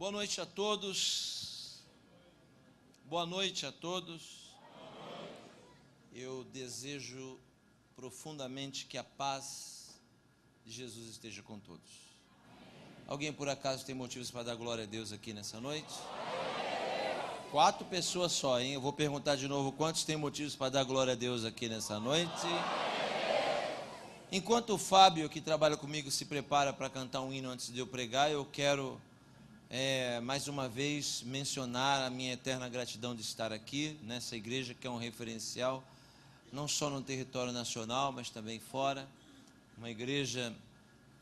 Boa noite a todos. Boa noite a todos. Eu desejo profundamente que a paz de Jesus esteja com todos. Alguém por acaso tem motivos para dar glória a Deus aqui nessa noite? 4 pessoas só, hein? Eu vou perguntar de novo, quantos têm motivos para dar glória a Deus aqui nessa noite? Enquanto o Fábio, que trabalha comigo, se prepara para cantar um hino antes de eu pregar, eu quero mais uma vez mencionar a minha eterna gratidão de estar aqui nessa igreja que é um referencial não só no território nacional, mas também fora, uma igreja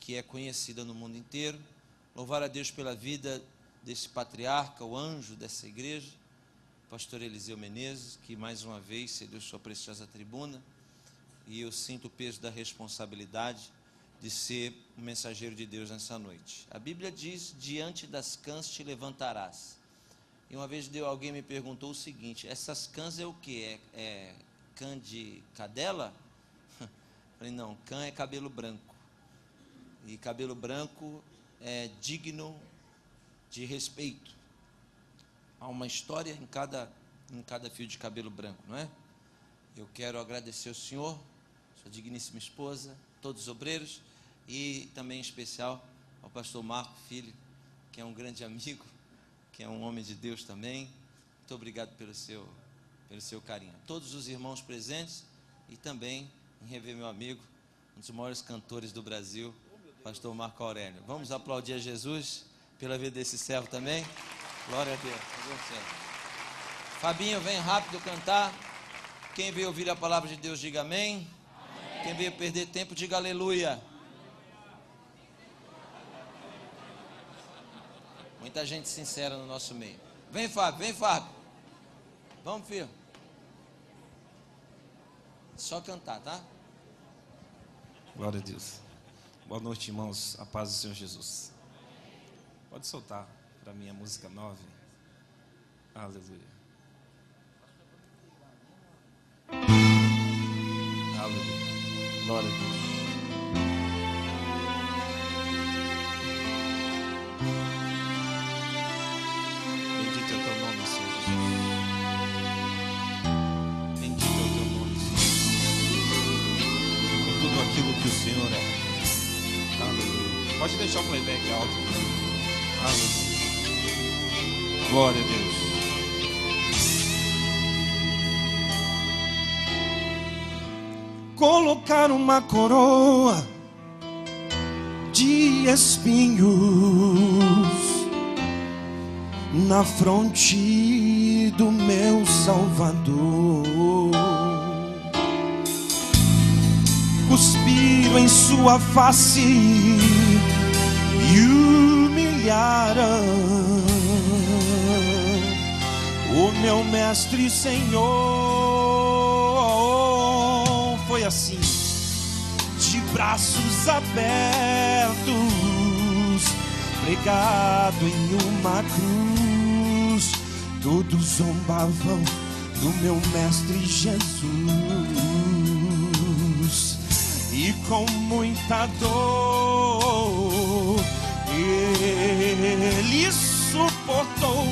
que é conhecida no mundo inteiro. Louvar a Deus pela vida desse patriarca, o anjo dessa igreja, pastor Eliseu Menezes, que mais uma vez cedeu sua preciosa tribuna, e eu sinto o peso da responsabilidade de ser um mensageiro de Deus nessa noite. A Bíblia diz: diante das cãs te levantarás. E uma vez alguém me perguntou o seguinte: essas cãs é o que? É cã de cadela? Falei, não, cã é cabelo branco. E cabelo branco é digno de respeito. Há uma história em cada fio de cabelo branco, não é? Eu quero agradecer ao Senhor, sua digníssima esposa, todos os obreiros, e também em especial ao pastor Marco Filho, que é um grande amigo, que é um homem de Deus também. Muito obrigado pelo seu carinho. Todos os irmãos presentes, e também em rever meu amigo, um dos maiores cantores do Brasil, pastor Marco Aurélio. Vamos aplaudir a Jesus pela vida desse servo também. Glória a Deus. Fabinho, vem rápido cantar. Quem veio ouvir a palavra de Deus, diga amém. Amém. Quem veio perder tempo, diga aleluia. Muita gente sincera no nosso meio. Vem, Fábio, vem, Fábio. Vamos, filho. Só cantar, tá? Glória a Deus. Boa noite, irmãos. A paz do Senhor Jesus. Pode soltar para mim a música 9. Aleluia. Aleluia. Glória a Deus. Bendito é o teu nome, Senhor Jesus. Bendito é o teu nome, Senhor. Com tudo aquilo que o Senhor é. Aleluia. Pode deixar o playback alto. Aleluia. Glória a Deus. Colocar uma coroa de espinhos na fronte do meu Salvador, cuspir em sua face e humilharam o meu mestre e Senhor. Foi assim, de braços abertos, pregado em uma cruz, todos zombavam do meu mestre Jesus, e com muita dor ele suportou.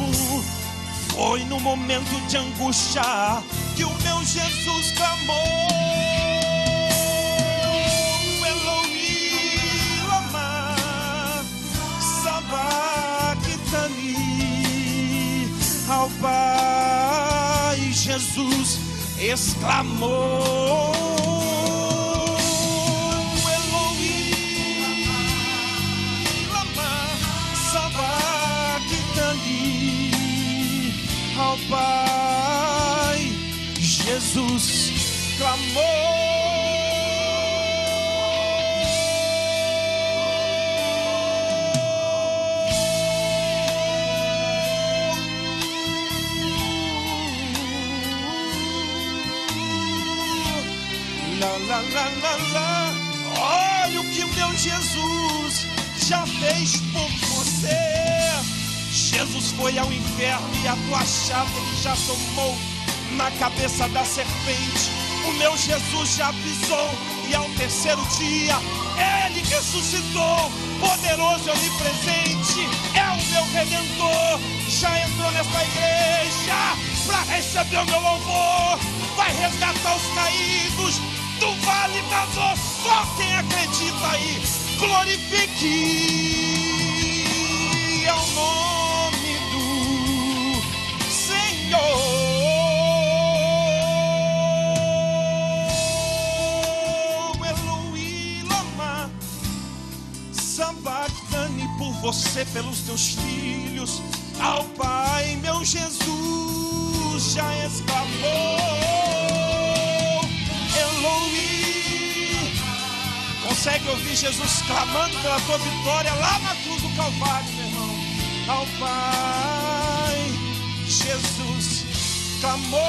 Foi no momento de angústia que o meu Jesus clamou: Elohim lama sabachthani. Ao Pai Jesus exclamou: Elohim lama sabachthani. Ao Pai Jesus clamou. Lá, lá, lá, lá, lá. Olha o que o meu Jesus já fez por você. Jesus foi ao inferno e a tua chave ele já tomou na cabeça da serpente. O meu Jesus já pisou e ao terceiro dia ele ressuscitou, poderoso e onipresente. É o meu meu Redentor já entrou nessa igreja para receber o meu louvor. Vai resgatar os caídos do vale da dor. Só quem acredita aí, glorifique ao nome do Senhor. Eloi lama sabachthani, por você, pelos teus filhos, ao Pai meu Jesus já exclamou. Eloi. Consegue ouvir Jesus clamando pela tua vitória lá na cruz do Calvário, meu irmão? Ao Pai Jesus clamou.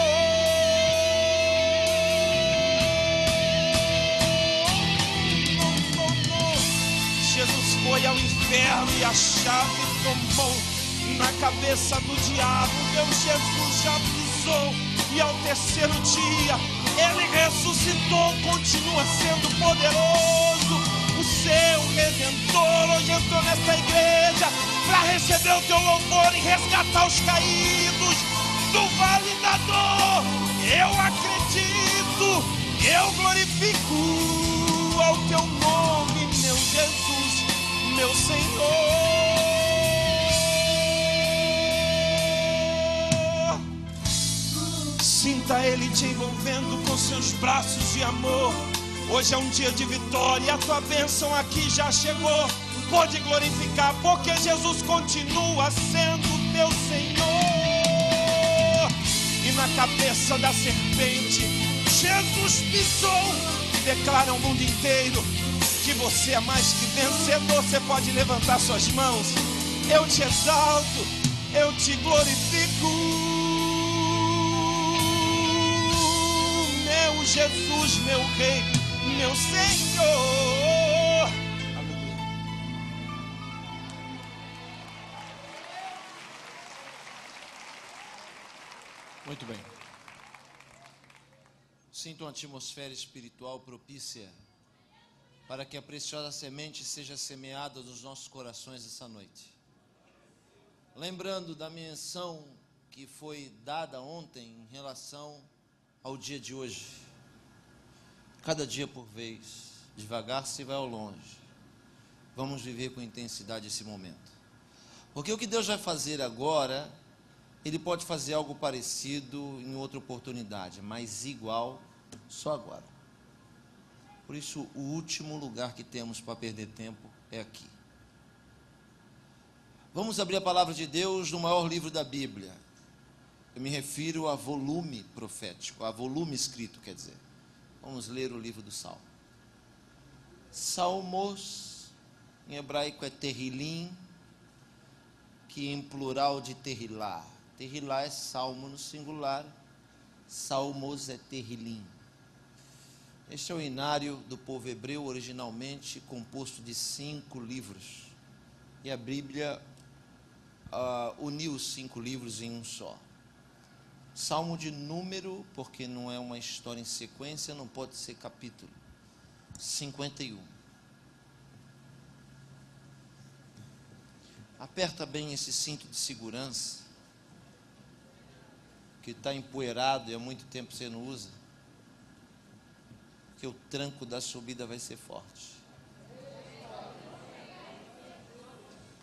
Jesus foi ao inferno e a chave tomou na cabeça do diabo. Meu Jesus já pisou e ao terceiro dia ele ressuscitou, continua sendo poderoso. O seu Redentor hoje entrou nessa igreja para receber o teu louvor e resgatar os caídos do vale da dor. Eu acredito, eu glorifico ao teu nome, meu Jesus, meu Senhor. Sinta Ele te envolvendo com seus braços de amor. Hoje é um dia de vitória e a tua bênção aqui já chegou. Pode glorificar, porque Jesus continua sendo teu Senhor. E na cabeça da serpente Jesus pisou. Declara ao mundo inteiro que você é mais que vencedor. Você pode levantar suas mãos. Eu te exalto, eu te glorifico, meu Jesus, meu Rei, meu Senhor. Aleluia. Muito bem. Sinto uma atmosfera espiritual propícia para que a preciosa semente seja semeada nos nossos corações essa noite. Lembrando da menção que foi dada ontem em relação ao dia de hoje. Cada dia por vez, devagar se vai ao longe. Vamos viver com intensidade esse momento. Porque o que Deus vai fazer agora, Ele pode fazer algo parecido em outra oportunidade, mas igual só agora. Por isso, o último lugar que temos para perder tempo é aqui. Vamos abrir a palavra de Deus no maior livro da Bíblia. Eu me refiro a volume profético, a volume escrito, quer dizer. Vamos ler o livro do Salmo. Salmos, em hebraico é Terrilim, que em plural de Terrilá. Terrilá é salmo no singular, Salmos é Terrilim. Este é o inário do povo hebreu, originalmente composto de 5 livros. E a Bíblia uniu os 5 livros em um só. Salmo de número, porque não é uma história em sequência, não pode ser capítulo. 51. Aperta bem esse cinto de segurança, que está empoeirado e há muito tempo você não usa, porque o tranco da subida vai ser forte.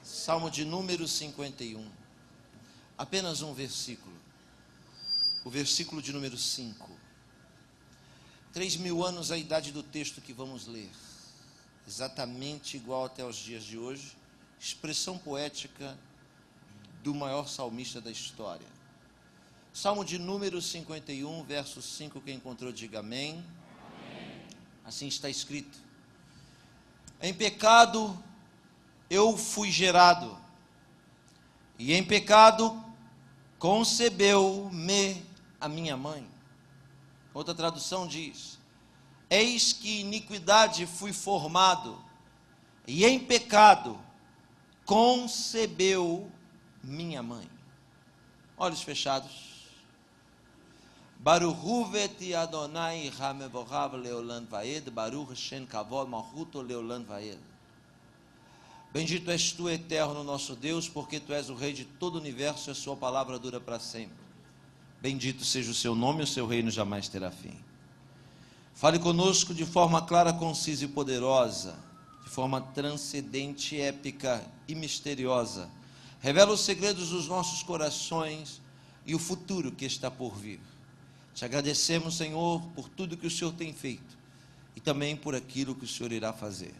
Salmo de número 51. Apenas um versículo. O versículo de número 5. 3.000 anos a idade do texto que vamos ler. Exatamente igual até os dias de hoje. Expressão poética do maior salmista da história. Salmo de número 51, verso 5. Quem encontrou, diga amém. Amém. Assim está escrito: em pecado eu fui gerado, e em pecado concebeu-me a minha mãe. Outra tradução diz: eis que iniquidade fui formado, e em pecado concebeu minha mãe. Olhos fechados. Baruch vet Adonai hamevorav leolam vaed, Baruch Shem kavod malchuto leolam vaed. Bendito és tu, eterno nosso Deus, porque tu és o Rei de todo o universo e a sua palavra dura para sempre. Bendito seja o seu nome e o seu reino jamais terá fim. Fale conosco de forma clara, concisa e poderosa, de forma transcendente, épica e misteriosa. Revela os segredos dos nossos corações e o futuro que está por vir. Te agradecemos, Senhor, por tudo que o Senhor tem feito e também por aquilo que o Senhor irá fazer.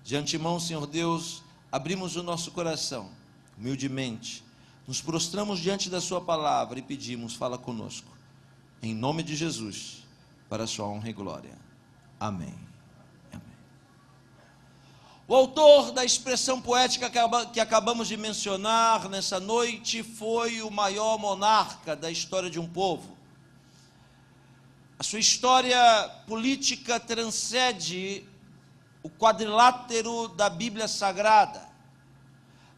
De antemão, Senhor Deus, abrimos o nosso coração, humildemente, nos prostramos diante da sua palavra e pedimos, fala conosco, em nome de Jesus, para a sua honra e glória. Amém. Amém. O autor da expressão poética que acabamos de mencionar nessa noite foi o maior monarca da história de um povo. A sua história política transcende o quadrilátero da Bíblia Sagrada.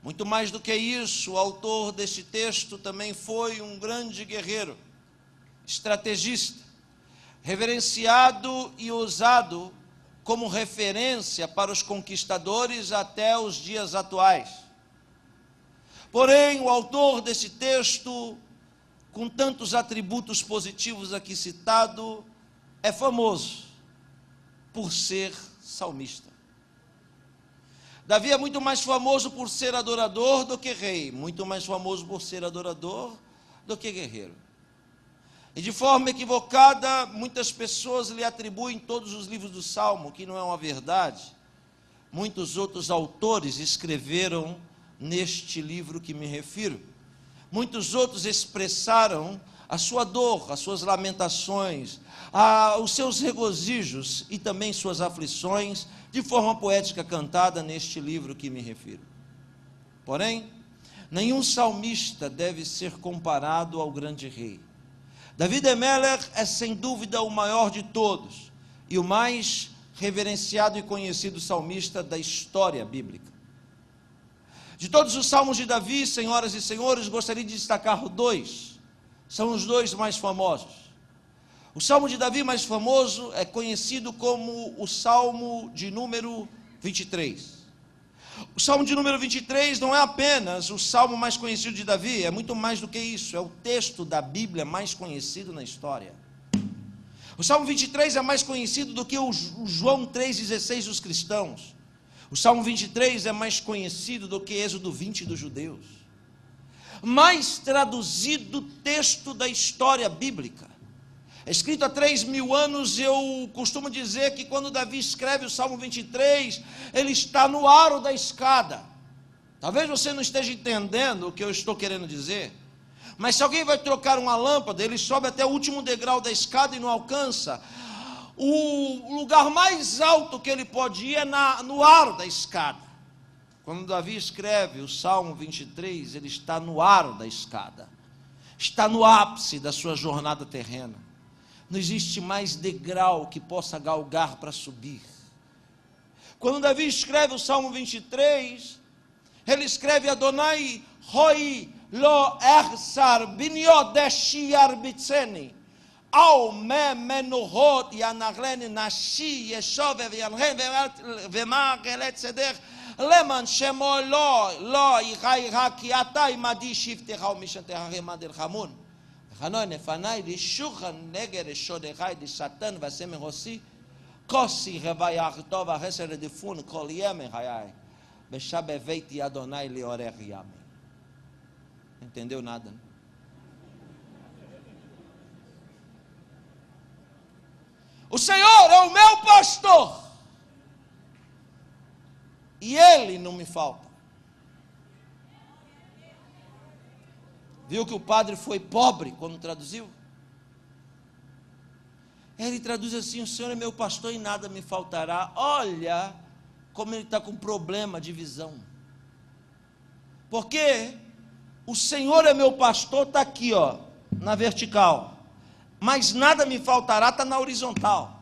Muito mais do que isso, o autor deste texto também foi um grande guerreiro, estrategista, reverenciado e usado como referência para os conquistadores até os dias atuais. Porém, o autor desse texto, com tantos atributos positivos aqui citado, é famoso por ser salmista. Davi é muito mais famoso por ser adorador do que rei, muito mais famoso por ser adorador do que guerreiro. E de forma equivocada, muitas pessoas lhe atribuem todos os livros do Salmo, que não é uma verdade. Muitos outros autores escreveram neste livro que me refiro. Muitos outros expressaram a sua dor, as suas lamentações, os seus regozijos e também suas aflições, de forma poética cantada neste livro que me refiro. Porém, nenhum salmista deve ser comparado ao grande rei. David Emeler é sem dúvida o maior de todos e o mais reverenciado e conhecido salmista da história bíblica. De todos os salmos de Davi, senhoras e senhores, gostaria de destacar dois. São os dois mais famosos. O salmo de Davi mais famoso é conhecido como o salmo de número 23. O salmo de número 23 não é apenas o salmo mais conhecido de Davi, é muito mais do que isso, é o texto da Bíblia mais conhecido na história. O salmo 23 é mais conhecido do que o João 3,16 dos cristãos. O salmo 23 é mais conhecido do que Êxodo 20 dos judeus. Mais traduzido texto da história bíblica. É escrito há 3.000 anos, eu costumo dizer que quando Davi escreve o Salmo 23, ele está no aro da escada. Talvez você não esteja entendendo o que eu estou querendo dizer, mas se alguém vai trocar uma lâmpada, ele sobe até o último degrau da escada e não alcança. O lugar mais alto que ele pode ir é no aro da escada. Quando Davi escreve o Salmo 23, ele está no aro da escada, está no ápice da sua jornada terrena. Não existe mais degrau que possa galgar para subir. Quando Davi escreve o Salmo 23, ele escreve Adonai Roi Lo Ersar Binyodeshi Arbitzeni Ao Me Menuhot Yanarleni Nashi Yeshove Vyanren Vemar Elet Seder Leman Shemo Lo Ira Ki Ata Imadi Shiftecha Umishantecha Remadel Hamun Hanoi Nefanai Lishuchan Neger Shodechai de Satan Vasemen Rossi Kosi Revayach Tova Reser de Fun Kol Yemen Hayai Beshabeveiti Adonai Leorer Yamen. Entendeu nada, né? O Senhor é o meu pastor e Ele não me falta. Viu que o padre foi pobre quando traduziu? Ele traduz assim: o Senhor é meu pastor e nada me faltará. Olha como ele está com problema de visão. Porque o Senhor é meu pastor, está aqui, ó, na vertical. Mas nada me faltará, está na horizontal.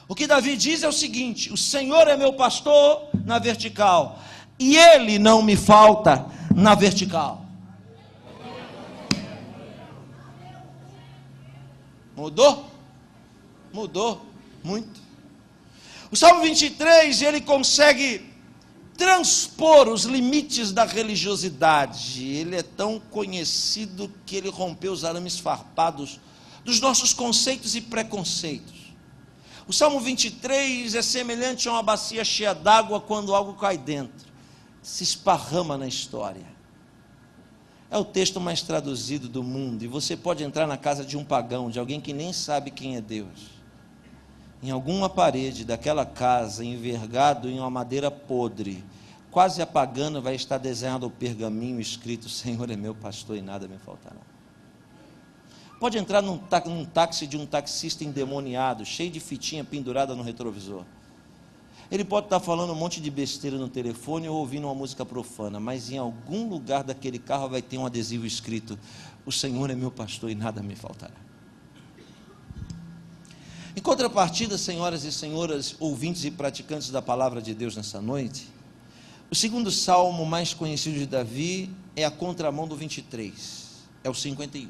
O que Davi diz é o seguinte: o Senhor é meu pastor na vertical, e Ele não me falta na vertical. Mudou? Mudou muito. O Salmo 23, ele consegue transpor os limites da religiosidade. Ele é tão conhecido que ele rompeu os arames farpados dos nossos conceitos e preconceitos. O Salmo 23 é semelhante a uma bacia cheia d'água quando algo cai dentro, se esparrama na história. É o texto mais traduzido do mundo, e você pode entrar na casa de um pagão, de alguém que nem sabe quem é Deus. Em alguma parede daquela casa, envergado em uma madeira podre, quase apagando, vai estar desenhado o pergaminho escrito: Senhor é meu pastor e nada me faltará. Pode entrar num táxi de um taxista endemoniado, cheio de fitinha pendurada no retrovisor. Ele pode estar falando um monte de besteira no telefone ou ouvindo uma música profana, mas em algum lugar daquele carro vai ter um adesivo escrito: o Senhor é meu pastor e nada me faltará. Em contrapartida, senhoras e senhores, ouvintes e praticantes da palavra de Deus nessa noite, o segundo salmo mais conhecido de Davi é a contramão do 23, é o 51.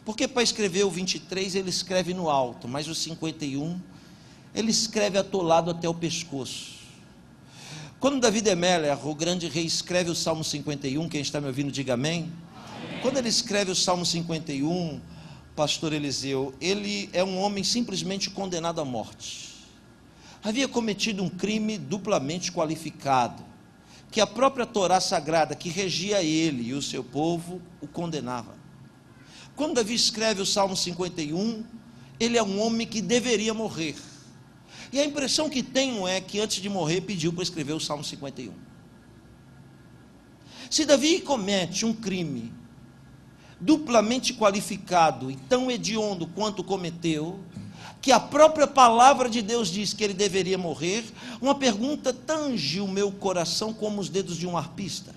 Porque para escrever o 23 ele escreve no alto, mas o 51 ele escreve atolado até o pescoço. Quando Davi de Melech, o grande rei, escreve o Salmo 51, quem está me ouvindo diga amém. Amém. Quando ele escreve o Salmo 51, pastor Eliseu, ele é um homem simplesmente condenado à morte. Havia cometido um crime duplamente qualificado, que a própria Torá sagrada, que regia ele e o seu povo, o condenava. Quando Davi escreve o Salmo 51, ele é um homem que deveria morrer. E a impressão que tenho é que antes de morrer pediu para escrever o Salmo 51. Se Davi comete um crime duplamente qualificado e tão hediondo quanto cometeu, que a própria palavra de Deus diz que ele deveria morrer, uma pergunta tange o meu coração como os dedos de um arpista: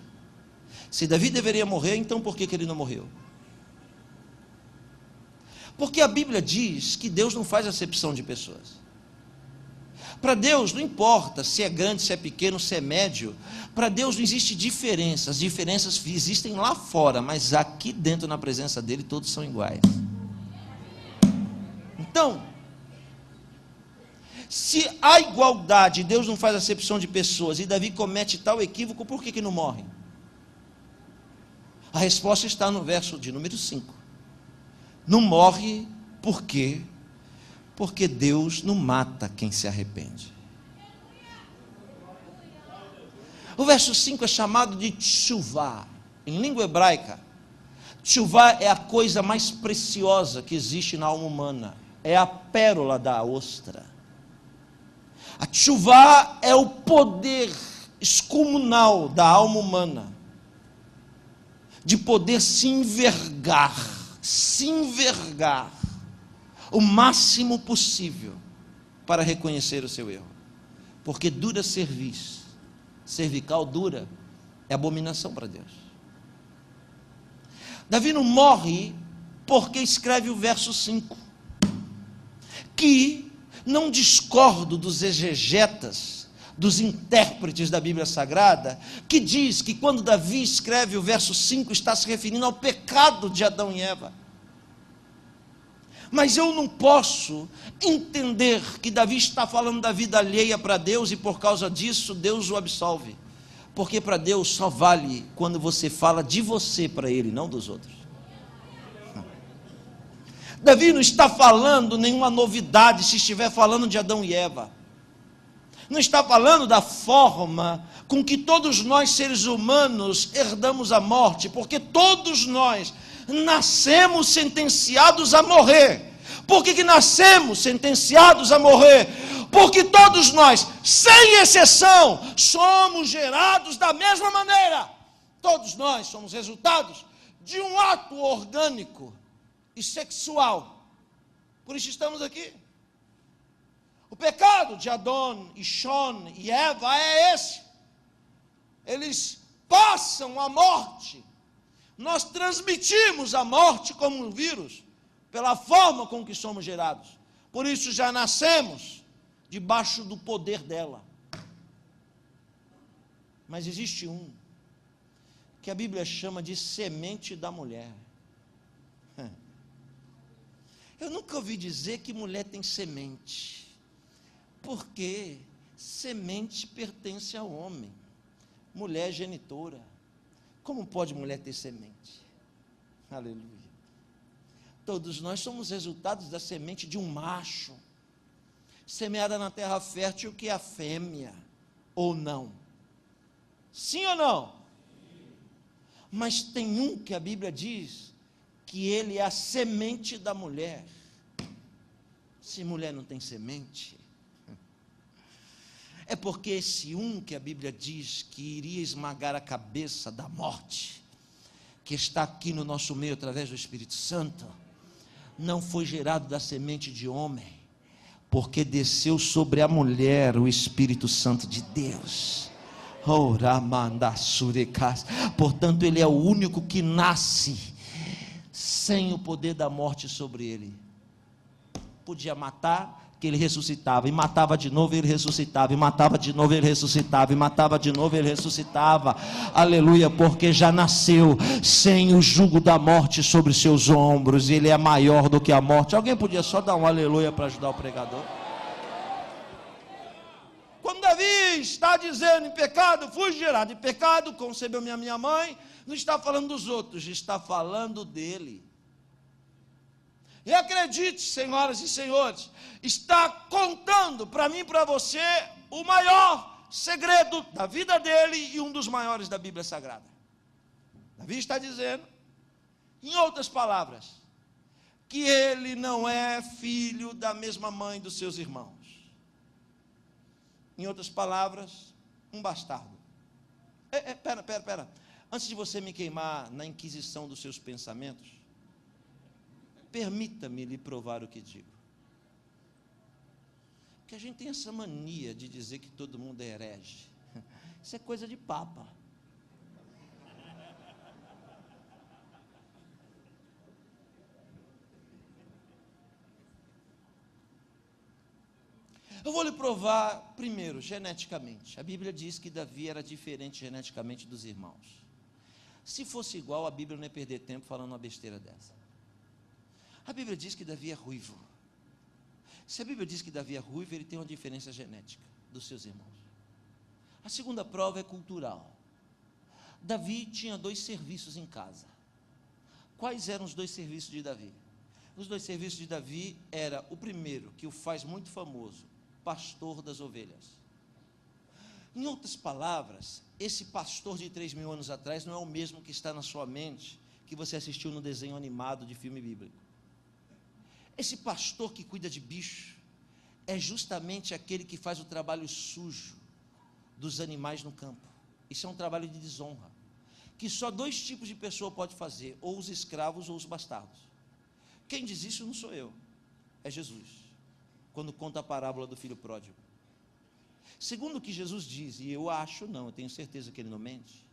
se Davi deveria morrer, então por que ele não morreu? Porque a Bíblia diz que Deus não faz acepção de pessoas. Para Deus não importa se é grande, se é pequeno, se é médio. Para Deus não existe diferença. As diferenças existem lá fora, mas aqui dentro, na presença dele, todos são iguais. Então, se há igualdade, Deus não faz acepção de pessoas, e Davi comete tal equívoco, por que não morre? A resposta está no verso de número 5. Não morre por quê? Porque Deus não mata quem se arrepende. O verso 5 é chamado de tshuvá. Em língua hebraica, tshuvá é a coisa mais preciosa que existe na alma humana. É a pérola da ostra. A tshuvá é o poder excomunal da alma humana, de poder se envergar o máximo possível para reconhecer o seu erro. Porque dura cerviz, cervical dura, é abominação para Deus. Davi não morre porque escreve o verso 5, que não discordo dos exegetas, dos intérpretes da Bíblia Sagrada, que diz que quando Davi escreve o verso 5, está se referindo ao pecado de Adão e Eva. Mas eu não posso entender que Davi está falando da vida alheia para Deus e por causa disso Deus o absolve. Porque para Deus só vale quando você fala de você para Ele, não dos outros. Davi não está falando nenhuma novidade se estiver falando de Adão e Eva. Não está falando da forma com que todos nós seres humanos herdamos a morte, porque todos nós nascemos sentenciados a morrer. Por que nascemos sentenciados a morrer? Porque todos nós, sem exceção, somos gerados da mesma maneira. Todos nós somos resultados de um ato orgânico e sexual. Por isso estamos aqui. O pecado de Adão e Shon e Eva é esse. Eles passam a morte. Nós transmitimos a morte como um vírus, pela forma com que somos gerados. Por isso já nascemos debaixo do poder dela. Mas existe um que a Bíblia chama de semente da mulher. Eu nunca ouvi dizer que mulher tem semente. Porque semente pertence ao homem, mulher é genitora. Como pode mulher ter semente? Aleluia. Todos nós somos resultados da semente de um macho, semeada na terra fértil, que é a fêmea, ou não? Sim ou não? Mas tem um que a Bíblia diz que ele é a semente da mulher. Se mulher não tem semente, é porque esse um que a Bíblia diz que iria esmagar a cabeça da morte, que está aqui no nosso meio através do Espírito Santo, não foi gerado da semente de homem, porque desceu sobre a mulher o Espírito Santo de Deus. Portanto, ele é o único que nasce sem o poder da morte sobre ele. Podia matar, que ele ressuscitava, e matava de novo, ele ressuscitava, e matava de novo, ele ressuscitava, e matava de novo, ele ressuscitava. Aleluia, porque já nasceu sem o jugo da morte sobre seus ombros, e ele é maior do que a morte. Alguém podia só dar um aleluia para ajudar o pregador? Quando Davi está dizendo em pecado, fui gerado em pecado, concebeu minha mãe, não está falando dos outros, está falando dele. E acredite, senhoras e senhores, está contando para mim e para você o maior segredo da vida dele e um dos maiores da Bíblia Sagrada. Davi está dizendo, em outras palavras, que ele não é filho da mesma mãe dos seus irmãos. Em outras palavras, um bastardo. Pera. Antes de você me queimar na inquisição dos seus pensamentos, permita-me lhe provar o que digo. Porque a gente tem essa mania de dizer que todo mundo é herege. Isso é coisa de papa. Eu vou lhe provar primeiro, geneticamente. A Bíblia diz que Davi era diferente geneticamente dos irmãos. Se fosse igual, a Bíblia não ia perder tempo falando uma besteira dessa. A Bíblia diz que Davi é ruivo. Se a Bíblia diz que Davi é ruivo, ele tem uma diferença genética dos seus irmãos. A segunda prova é cultural. Davi tinha 2 serviços em casa. Quais eram os 2 serviços de Davi? Os 2 serviços de Davi era o primeiro, que o faz muito famoso, pastor das ovelhas. Em outras palavras, esse pastor de 3.000 anos atrás não é o mesmo que está na sua mente, que você assistiu no desenho animado de filme bíblico. Esse pastor que cuida de bicho é justamente aquele que faz o trabalho sujo dos animais no campo. Isso é um trabalho de desonra, que só 2 tipos de pessoa pode fazer, ou os escravos ou os bastardos. Quem diz isso não sou eu, é Jesus, quando conta a parábola do filho pródigo. Segundo o que Jesus diz, e eu tenho certeza que ele não mente,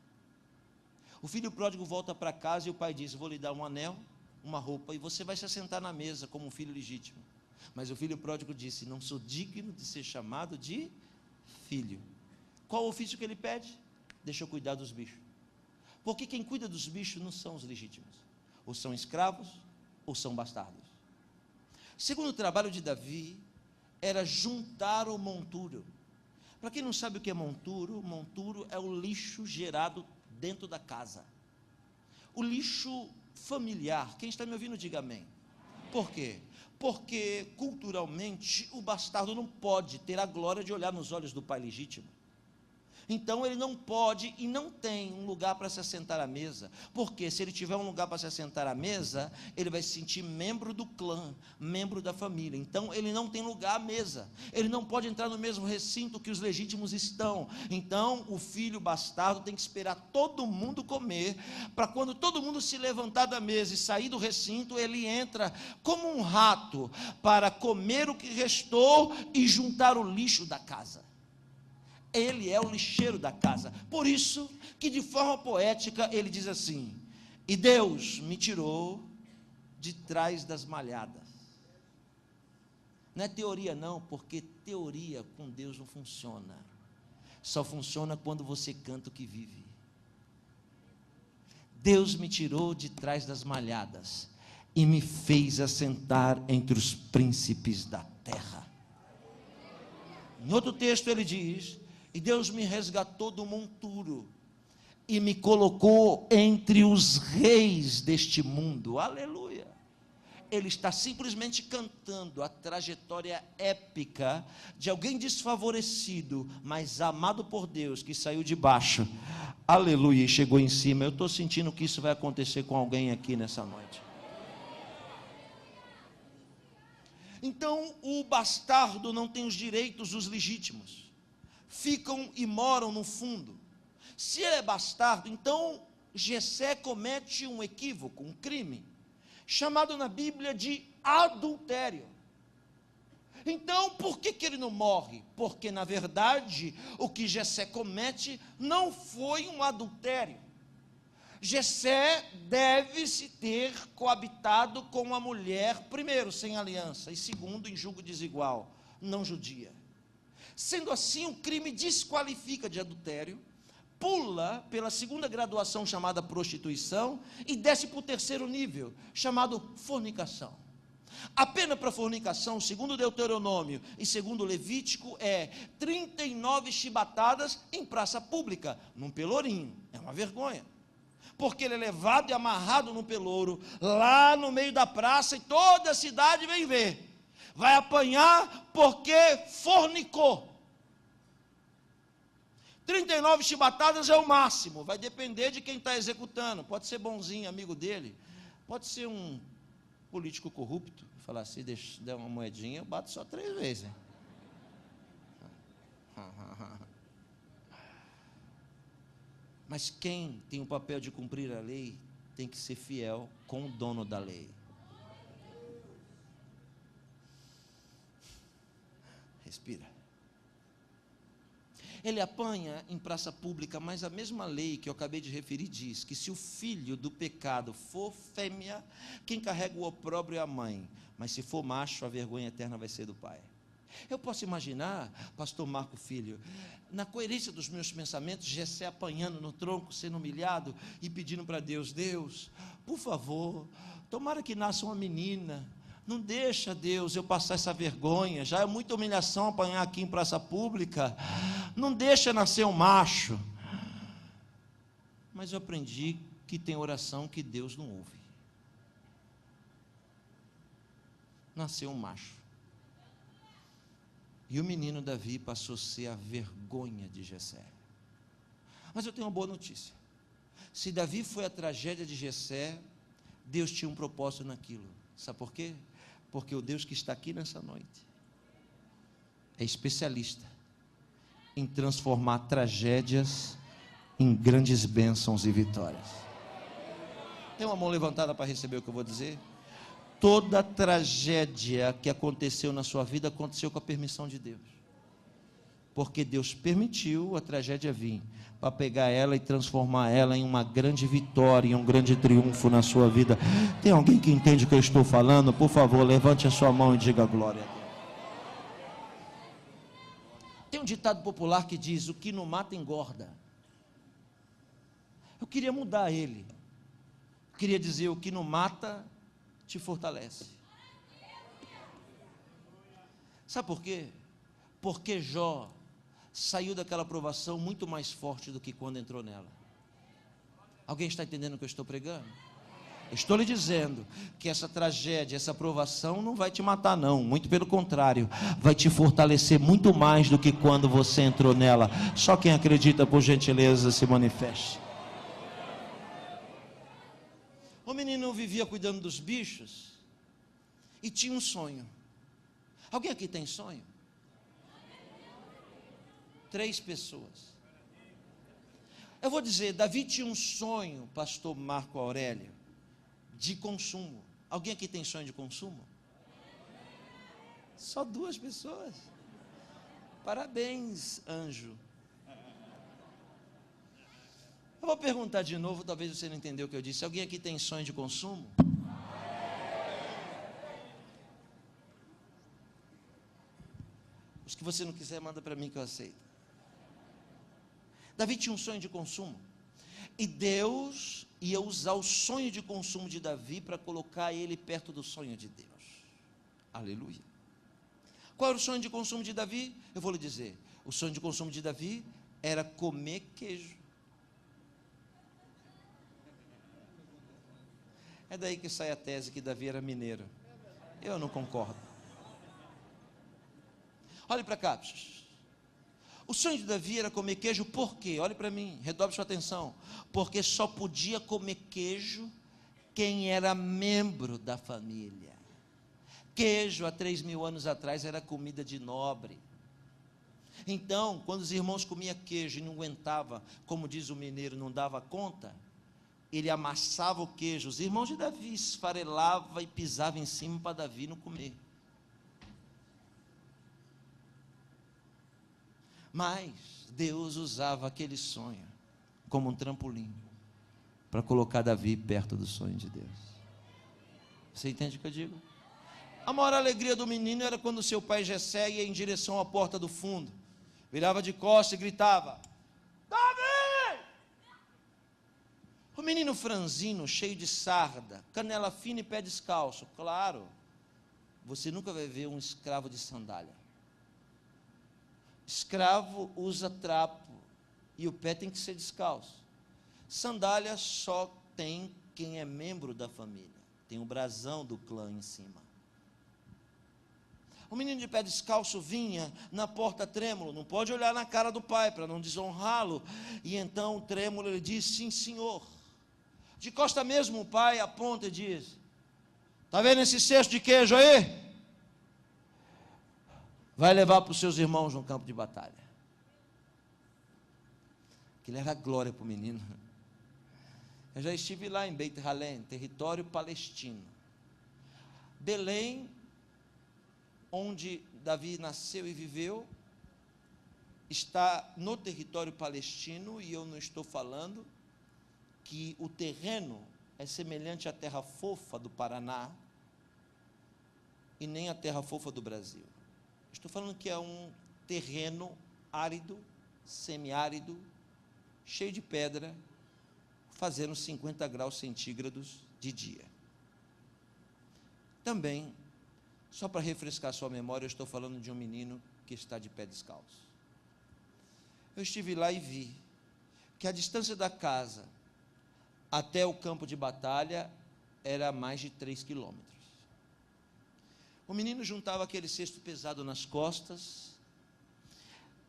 o filho pródigo volta para casa e o pai diz, vou lhe dar um anel, uma roupa, e você vai se assentar na mesa como um filho legítimo. Mas o filho pródigo disse, não sou digno de ser chamado de filho. Qual o ofício que ele pede? Deixa eu cuidar dos bichos. Porque quem cuida dos bichos não são os legítimos, ou são escravos, ou são bastardos. Segundo o trabalho de Davi, era juntar o monturo. Para quem não sabe o que é monturo, monturo é o lixo gerado dentro da casa. O lixo familiar. Quem está me ouvindo, diga amém. Por quê? Porque culturalmente o bastardo não pode ter a glória de olhar nos olhos do pai legítimo. Então ele não pode e não tem um lugar para se assentar à mesa, porque se ele tiver um lugar para se assentar à mesa, ele vai se sentir membro do clã, membro da família. Então ele não tem lugar à mesa, ele não pode entrar no mesmo recinto que os legítimos estão. Então o filho bastardo tem que esperar todo mundo comer, para quando todo mundo se levantar da mesa e sair do recinto, ele entra como um rato para comer o que restou e juntar o lixo da casa. Ele é o lixeiro da casa. Por isso que de forma poética ele diz assim: e Deus me tirou de trás das malhadas. Não é teoria não, porque teoria com Deus não funciona. Só funciona quando você canta o que vive. Deus me tirou de trás das malhadas e me fez assentar entre os príncipes da terra. Em outro texto ele diz: e Deus me resgatou do monturo e me colocou entre os reis deste mundo. Aleluia. Ele está simplesmente cantando a trajetória épica de alguém desfavorecido, mas amado por Deus, que saiu de baixo, aleluia, e chegou em cima. Eu estou sentindo que isso vai acontecer com alguém aqui nessa noite. Então, o bastardo não tem os direitos dos legítimos, ficam e moram no fundo. Se ele é bastardo, então Jessé comete um equívoco, um crime, chamado na Bíblia de adultério. Então, por que ele não morre? Porque, na verdade, o que Jessé comete não foi um adultério. Jessé deve-se ter coabitado com uma mulher, primeiro, sem aliança, e segundo, em julgo desigual, não judia. Sendo assim, o crime desqualifica de adultério, pula pela segunda graduação, chamada prostituição, e desce para o terceiro nível, chamado fornicação. A pena para fornicação, segundo Deuteronômio e segundo Levítico, é 39 chibatadas em praça pública, num pelourinho. É uma vergonha, porque ele é levado e amarrado no pelouro, lá no meio da praça, e toda a cidade vem ver. Vai apanhar porque fornicou. 39 chibatadas é o máximo, vai depender de quem está executando. Pode ser bonzinho, amigo dele, pode ser um político corrupto. Falar assim, deixa der uma moedinha, eu bato só 3 vezes. Hein? Mas quem tem o papel de cumprir a lei tem que ser fiel com o dono da lei. Respira. Ele apanha em praça pública, mas a mesma lei que eu acabei de referir diz que se o filho do pecado for fêmea, quem carrega o opróbrio é a mãe, mas se for macho, a vergonha eterna vai ser do pai. Eu posso imaginar, pastor Marco Filho, na coerência dos meus pensamentos, Jessé apanhando no tronco, sendo humilhado e pedindo para Deus: Deus, por favor, tomara que nasça uma menina, não deixa, Deus, eu passar essa vergonha, já é muita humilhação apanhar aqui em praça pública, não deixa nascer um macho. Mas eu aprendi que tem oração que Deus não ouve. Nasceu um macho, e o menino Davi passou a ser a vergonha de Jessé. Mas eu tenho uma boa notícia: se Davi foi a tragédia de Jessé, Deus tinha um propósito naquilo. Sabe por quê? Porque o Deus que está aqui nessa noite é especialista em transformar tragédias em grandes bênçãos e vitórias. Tem uma mão levantada para receber o que eu vou dizer? Toda tragédia que aconteceu na sua vida aconteceu com a permissão de Deus, porque Deus permitiu a tragédia vir para pegar ela e transformar ela em uma grande vitória, em um grande triunfo na sua vida. Tem alguém que entende o que eu estou falando? Por favor, levante a sua mão e diga glória a Deus. Tem um ditado popular que diz: o que não mata engorda. Eu queria mudar ele, eu queria dizer: o que não mata te fortalece. Sabe por quê? Porque Jó saiu daquela provação muito mais forte do que quando entrou nela. Alguém está entendendo o que eu estou pregando? Estou lhe dizendo que essa tragédia, essa provação não vai te matar não, muito pelo contrário, vai te fortalecer muito mais do que quando você entrou nela. Só quem acredita, por gentileza, se manifeste. O menino vivia cuidando dos bichos e tinha um sonho. Alguém aqui tem sonho? 3 pessoas. Eu vou dizer, Davi tinha um sonho, pastor Marco Aurélio, de consumo. Alguém aqui tem sonho de consumo? Só 2 pessoas. Parabéns, anjo. Eu vou perguntar de novo, talvez você não entendeu o que eu disse. Alguém aqui tem sonho de consumo? Os que você não quiser, manda para mim que eu aceito. Davi tinha um sonho de consumo, e Deus ia usar o sonho de consumo de Davi para colocar ele perto do sonho de Deus. Aleluia. Qual era o sonho de consumo de Davi? Eu vou lhe dizer. O sonho de consumo de Davi era comer queijo. É daí que sai a tese que Davi era mineiro. Eu não concordo. Olhe para cá. O sonho de Davi era comer queijo, por quê? Olhe para mim, redobre sua atenção. Porque só podia comer queijo quem era membro da família. Queijo, há 3.000 anos atrás, era comida de nobre. Então, quando os irmãos comiam queijo e não aguentava, como diz o mineiro, não dava conta, ele amassava o queijo. Os irmãos de Davi esfarelavam e pisavam em cima para Davi não comer. Mas Deus usava aquele sonho como um trampolim para colocar Davi perto do sonho de Deus. Você entende o que eu digo? A maior alegria do menino era quando seu pai Jessé ia em direção à porta do fundo, virava de costas e gritava: Davi! O menino franzino, cheio de sarda, canela fina e pé descalço. Claro, você nunca vai ver um escravo de sandália. Escravo usa trapo e o pé tem que ser descalço. Sandália só tem quem é membro da família. Tem o brasão do clã em cima. O menino de pé descalço vinha na porta trêmulo, não pode olhar na cara do pai para não desonrá-lo. E então o trêmulo ele diz: sim, senhor. De costa mesmo o pai aponta e diz: está vendo esse cesto de queijo aí? Vai levar para os seus irmãos no campo de batalha. Aquilo era glória para o menino. Eu já estive lá em Beit Halem, território palestino. Belém, onde Davi nasceu e viveu, está no território palestino, e eu não estou falando que o terreno é semelhante à terra fofa do Paraná e nem à terra fofa do Brasil. Estou falando que é um terreno árido, semiárido, cheio de pedra, fazendo 50 graus centígrados de dia. Também, só para refrescar sua memória, eu estou falando de um menino que está de pé descalço. Eu estive lá e vi que a distância da casa até o campo de batalha era mais de 3 quilômetros. O menino juntava aquele cesto pesado nas costas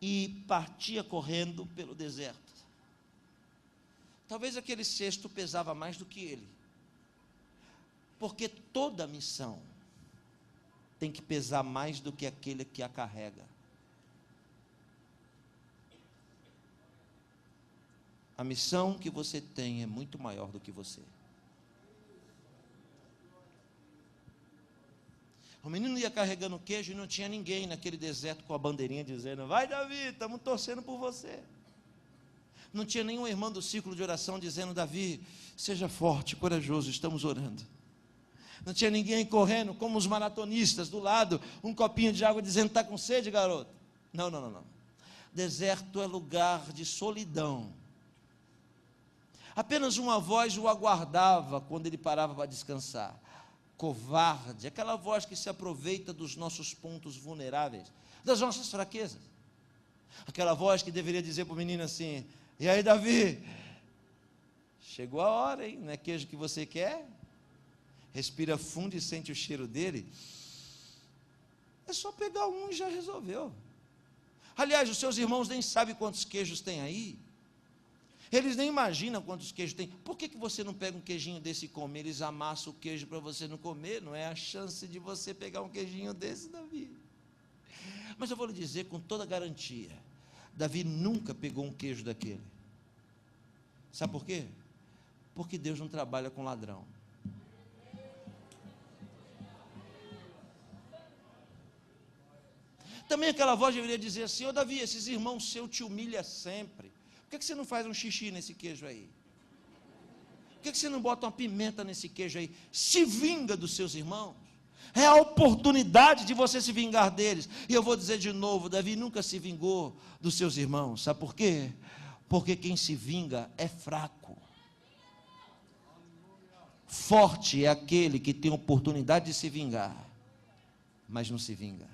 e partia correndo pelo deserto. Talvez aquele cesto pesava mais do que ele, porque toda missão tem que pesar mais do que aquele que a carrega. A missão que você tem é muito maior do que você. O menino ia carregando queijo e não tinha ninguém naquele deserto com a bandeirinha dizendo: vai Davi, estamos torcendo por você. Não tinha nenhum irmão do círculo de oração dizendo: Davi, seja forte, corajoso, estamos orando. Não tinha ninguém correndo como os maratonistas do lado, um copinho de água dizendo: está com sede, garoto? Não. Deserto é lugar de solidão. Apenas uma voz o aguardava quando ele parava para descansar. Covarde, aquela voz que se aproveita dos nossos pontos vulneráveis, das nossas fraquezas. Aquela voz que deveria dizer para o menino assim: e aí, Davi, chegou a hora, hein? Não é queijo que você quer? Respira fundo e sente o cheiro dele. É só pegar um e já resolveu. Aliás, os seus irmãos nem sabem quantos queijos tem aí. Eles nem imaginam quantos queijos tem. Por que você não pega um queijinho desse e come? Eles amassam o queijo para você não comer. Não é a chance de você pegar um queijinho desse, Davi. Mas eu vou lhe dizer com toda garantia: Davi nunca pegou um queijo daquele. Sabe por quê? Porque Deus não trabalha com ladrão. Também aquela voz deveria dizer assim: ô Davi, esses irmãos seus te humilham sempre. Por que você não faz um xixi nesse queijo aí? Por que você não bota uma pimenta nesse queijo aí? Se vinga dos seus irmãos. É a oportunidade de você se vingar deles. E eu vou dizer de novo: Davi nunca se vingou dos seus irmãos. Sabe por quê? Porque quem se vinga é fraco. Forte é aquele que tem oportunidade de se vingar, mas não se vinga.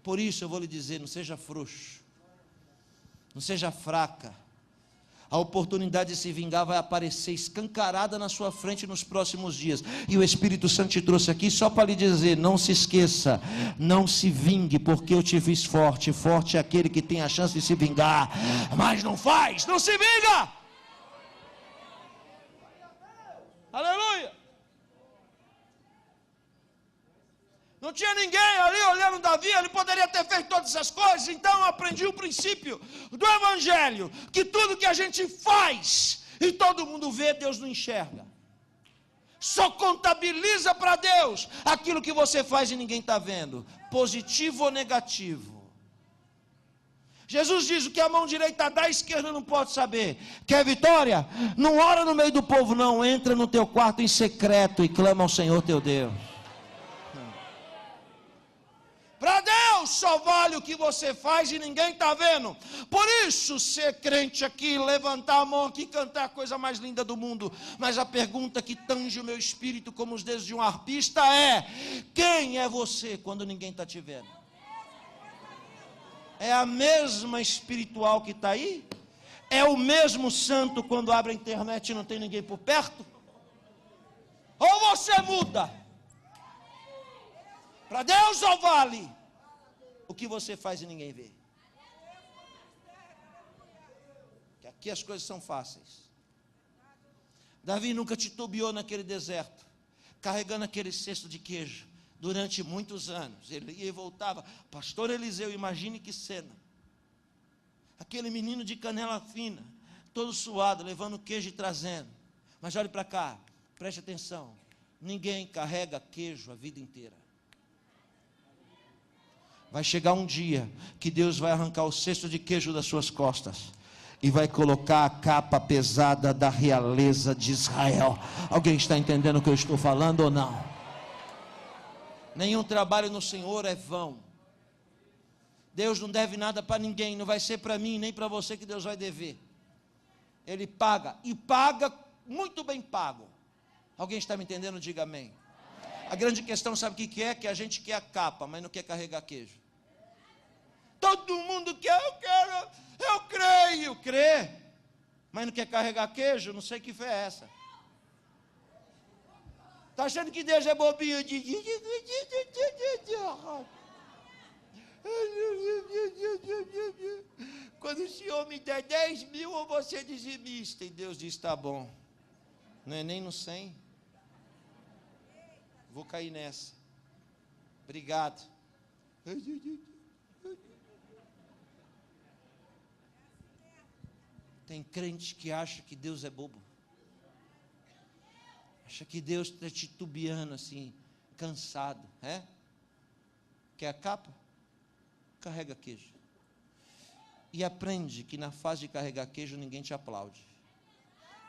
Por isso eu vou lhe dizer, não seja frouxo, não seja fraca. A oportunidade de se vingar vai aparecer escancarada na sua frente nos próximos dias. E o Espírito Santo te trouxe aqui só para lhe dizer, não se esqueça, não se vingue, porque eu te fiz forte. Forte é aquele que tem a chance de se vingar, mas não faz, não se vinga. Aleluia. Não tinha ninguém ali olhando Davi, ele poderia ter feito todas essas coisas. Então eu aprendi o princípio do Evangelho, que tudo que a gente faz e todo mundo vê, Deus não enxerga. Só contabiliza para Deus aquilo que você faz e ninguém está vendo, positivo ou negativo. Jesus diz: o que a mão direita dá, a esquerda não pode saber. Quer vitória? Não ora no meio do povo, não. Entra no teu quarto em secreto e clama ao Senhor teu Deus. Para Deus só vale o que você faz e ninguém está vendo. Por isso, ser crente aqui, levantar a mão aqui, cantar a coisa mais linda do mundo. Mas a pergunta que tange o meu espírito como os dedos de um arpista é: quem é você quando ninguém está te vendo? É a mesma espiritual que está aí? É o mesmo santo quando abre a internet e não tem ninguém por perto? Ou você muda? Para Deus só vale o que você faz e ninguém vê. Que aqui as coisas são fáceis. Davi nunca titubeou naquele deserto, carregando aquele cesto de queijo, durante muitos anos. Ele ia e voltava. Pastor Eliseu, imagine que cena. Aquele menino de canela fina, todo suado, levando queijo e trazendo. Mas olhe para cá, preste atenção. Ninguém carrega queijo a vida inteira. Vai chegar um dia que Deus vai arrancar o cesto de queijo das suas costas e vai colocar a capa pesada da realeza de Israel. Alguém está entendendo o que eu estou falando ou não? Nenhum trabalho no Senhor é vão. Deus não deve nada para ninguém, não vai ser para mim nem para você que Deus vai dever. Ele paga, e paga muito bem pago. Alguém está me entendendo? Diga amém. A grande questão, sabe o que é? Que a gente quer a capa, mas não quer carregar queijo. Todo mundo quer, eu creio, crê, mas não quer carregar queijo, não sei que fé é essa. Está achando que Deus é bobinho? Quando o Senhor me der 10 mil, eu vou ser dizimista. E Deus diz: está bom, não é nem no 100. Vou cair nessa. Obrigado. Tem crente que acha que Deus é bobo. Acha que Deus está titubeando assim, cansado. É? Quer a capa? Carrega queijo. E aprende que na fase de carregar queijo ninguém te aplaude.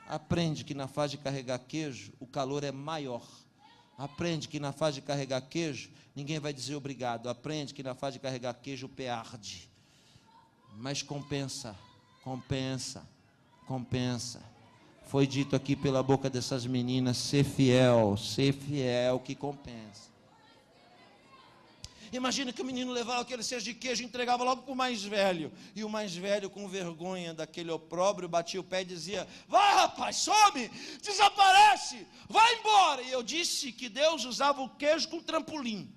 Aprende que na fase de carregar queijo o calor é maior. Aprende que na fase de carregar queijo ninguém vai dizer obrigado. Aprende que na fase de carregar queijo o pé arde. Mas compensa. Foi dito aqui pela boca dessas meninas: ser fiel que compensa. Imagina que o menino levava aquele cesto de queijo e entregava logo para o mais velho. E o mais velho, com vergonha daquele opróbrio, batia o pé e dizia: vai, rapaz, some, desaparece, vai embora. E eu disse que Deus usava o queijo como trampolim,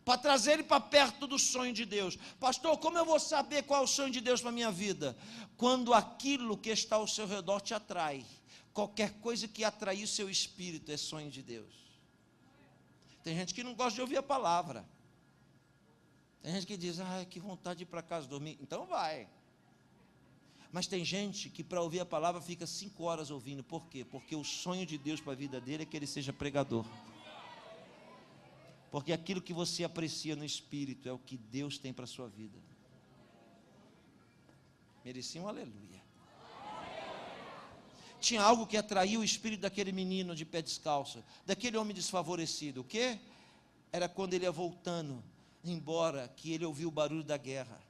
para trazer ele para perto do sonho de Deus. Pastor, como eu vou saber qual é o sonho de Deus para a minha vida? Quando aquilo que está ao seu redor te atrai. Qualquer coisa que atrair o seu espírito é sonho de Deus. Tem gente que não gosta de ouvir a palavra. Tem gente que diz: ai, que vontade de ir para casa dormir. Então vai. Mas tem gente que para ouvir a palavra fica 5 horas ouvindo. Por quê? Porque o sonho de Deus para a vida dele é que ele seja pregador. Porque aquilo que você aprecia no espírito é o que Deus tem para a sua vida. Merecia um aleluia. Tinha algo que atraiu o espírito daquele menino de pé descalço, daquele homem desfavorecido. O quê? Era quando ele ia voltando embora, que ele ouviu o barulho da guerra.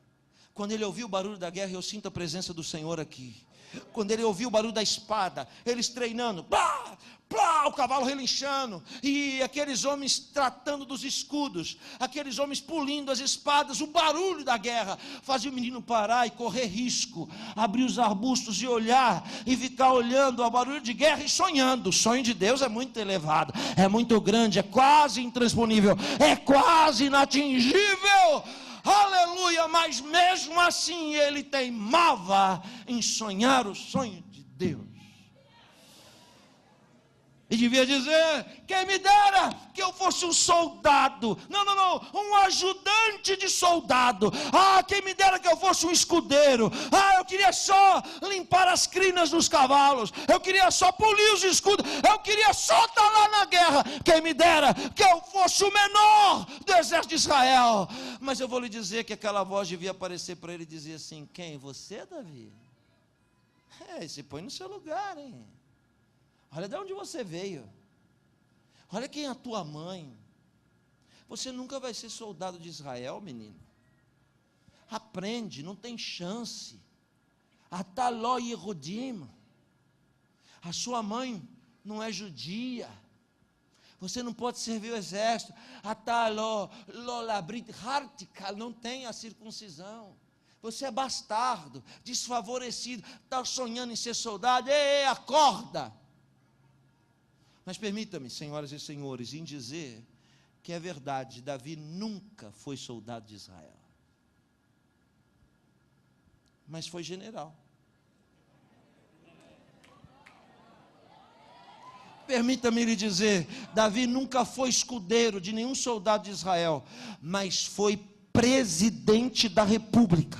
Quando ele ouviu o barulho da guerra, eu sinto a presença do Senhor aqui. Quando ele ouviu o barulho da espada, eles treinando, plá, plá, o cavalo relinchando, e aqueles homens tratando dos escudos, aqueles homens pulindo as espadas, o barulho da guerra, fazia o menino parar e correr risco, abrir os arbustos e olhar, e ficar olhando ao barulho de guerra e sonhando. O sonho de Deus é muito elevado, é muito grande, é quase intransponível, é quase inatingível, aleluia, mas mesmo assim ele teimava em sonhar o sonho de Deus. E devia dizer: quem me dera que eu fosse um soldado. Não, um ajudante de soldado. Quem me dera que eu fosse um escudeiro. Eu queria só limpar as crinas dos cavalos. Eu queria só polir os escudos. Eu queria só estar lá na guerra. Quem me dera que eu fosse o menor do exército de Israel. Mas eu vou lhe dizer que aquela voz devia aparecer para ele e dizer assim: quem? Você, Davi? Se põe no seu lugar, hein? Olha de onde você veio. Olha quem é a tua mãe. Você nunca vai ser soldado de Israel, menino. Aprende, não tem chance. Ataló e Yehudim. A sua mãe não é judia. Você não pode servir o exército. Ataló, lolabrit, hartikal, não tem a circuncisão. Você é bastardo, desfavorecido, está sonhando em ser soldado. Ei, acorda! Mas permita-me, senhoras e senhores, em dizer que é verdade, Davi nunca foi soldado de Israel, mas foi general. Permita-me lhe dizer, Davi nunca foi escudeiro de nenhum soldado de Israel, mas foi presidente da república.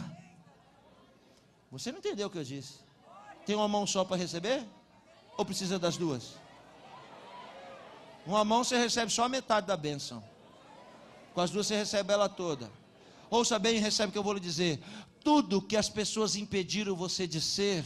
Você não entendeu o que eu disse? Tem uma mão só para receber? Ou precisa das duas? Uma mão você recebe só a metade da bênção, com as duas você recebe ela toda. Ouça bem e recebe o que eu vou lhe dizer. Tudo que as pessoas impediram você de ser,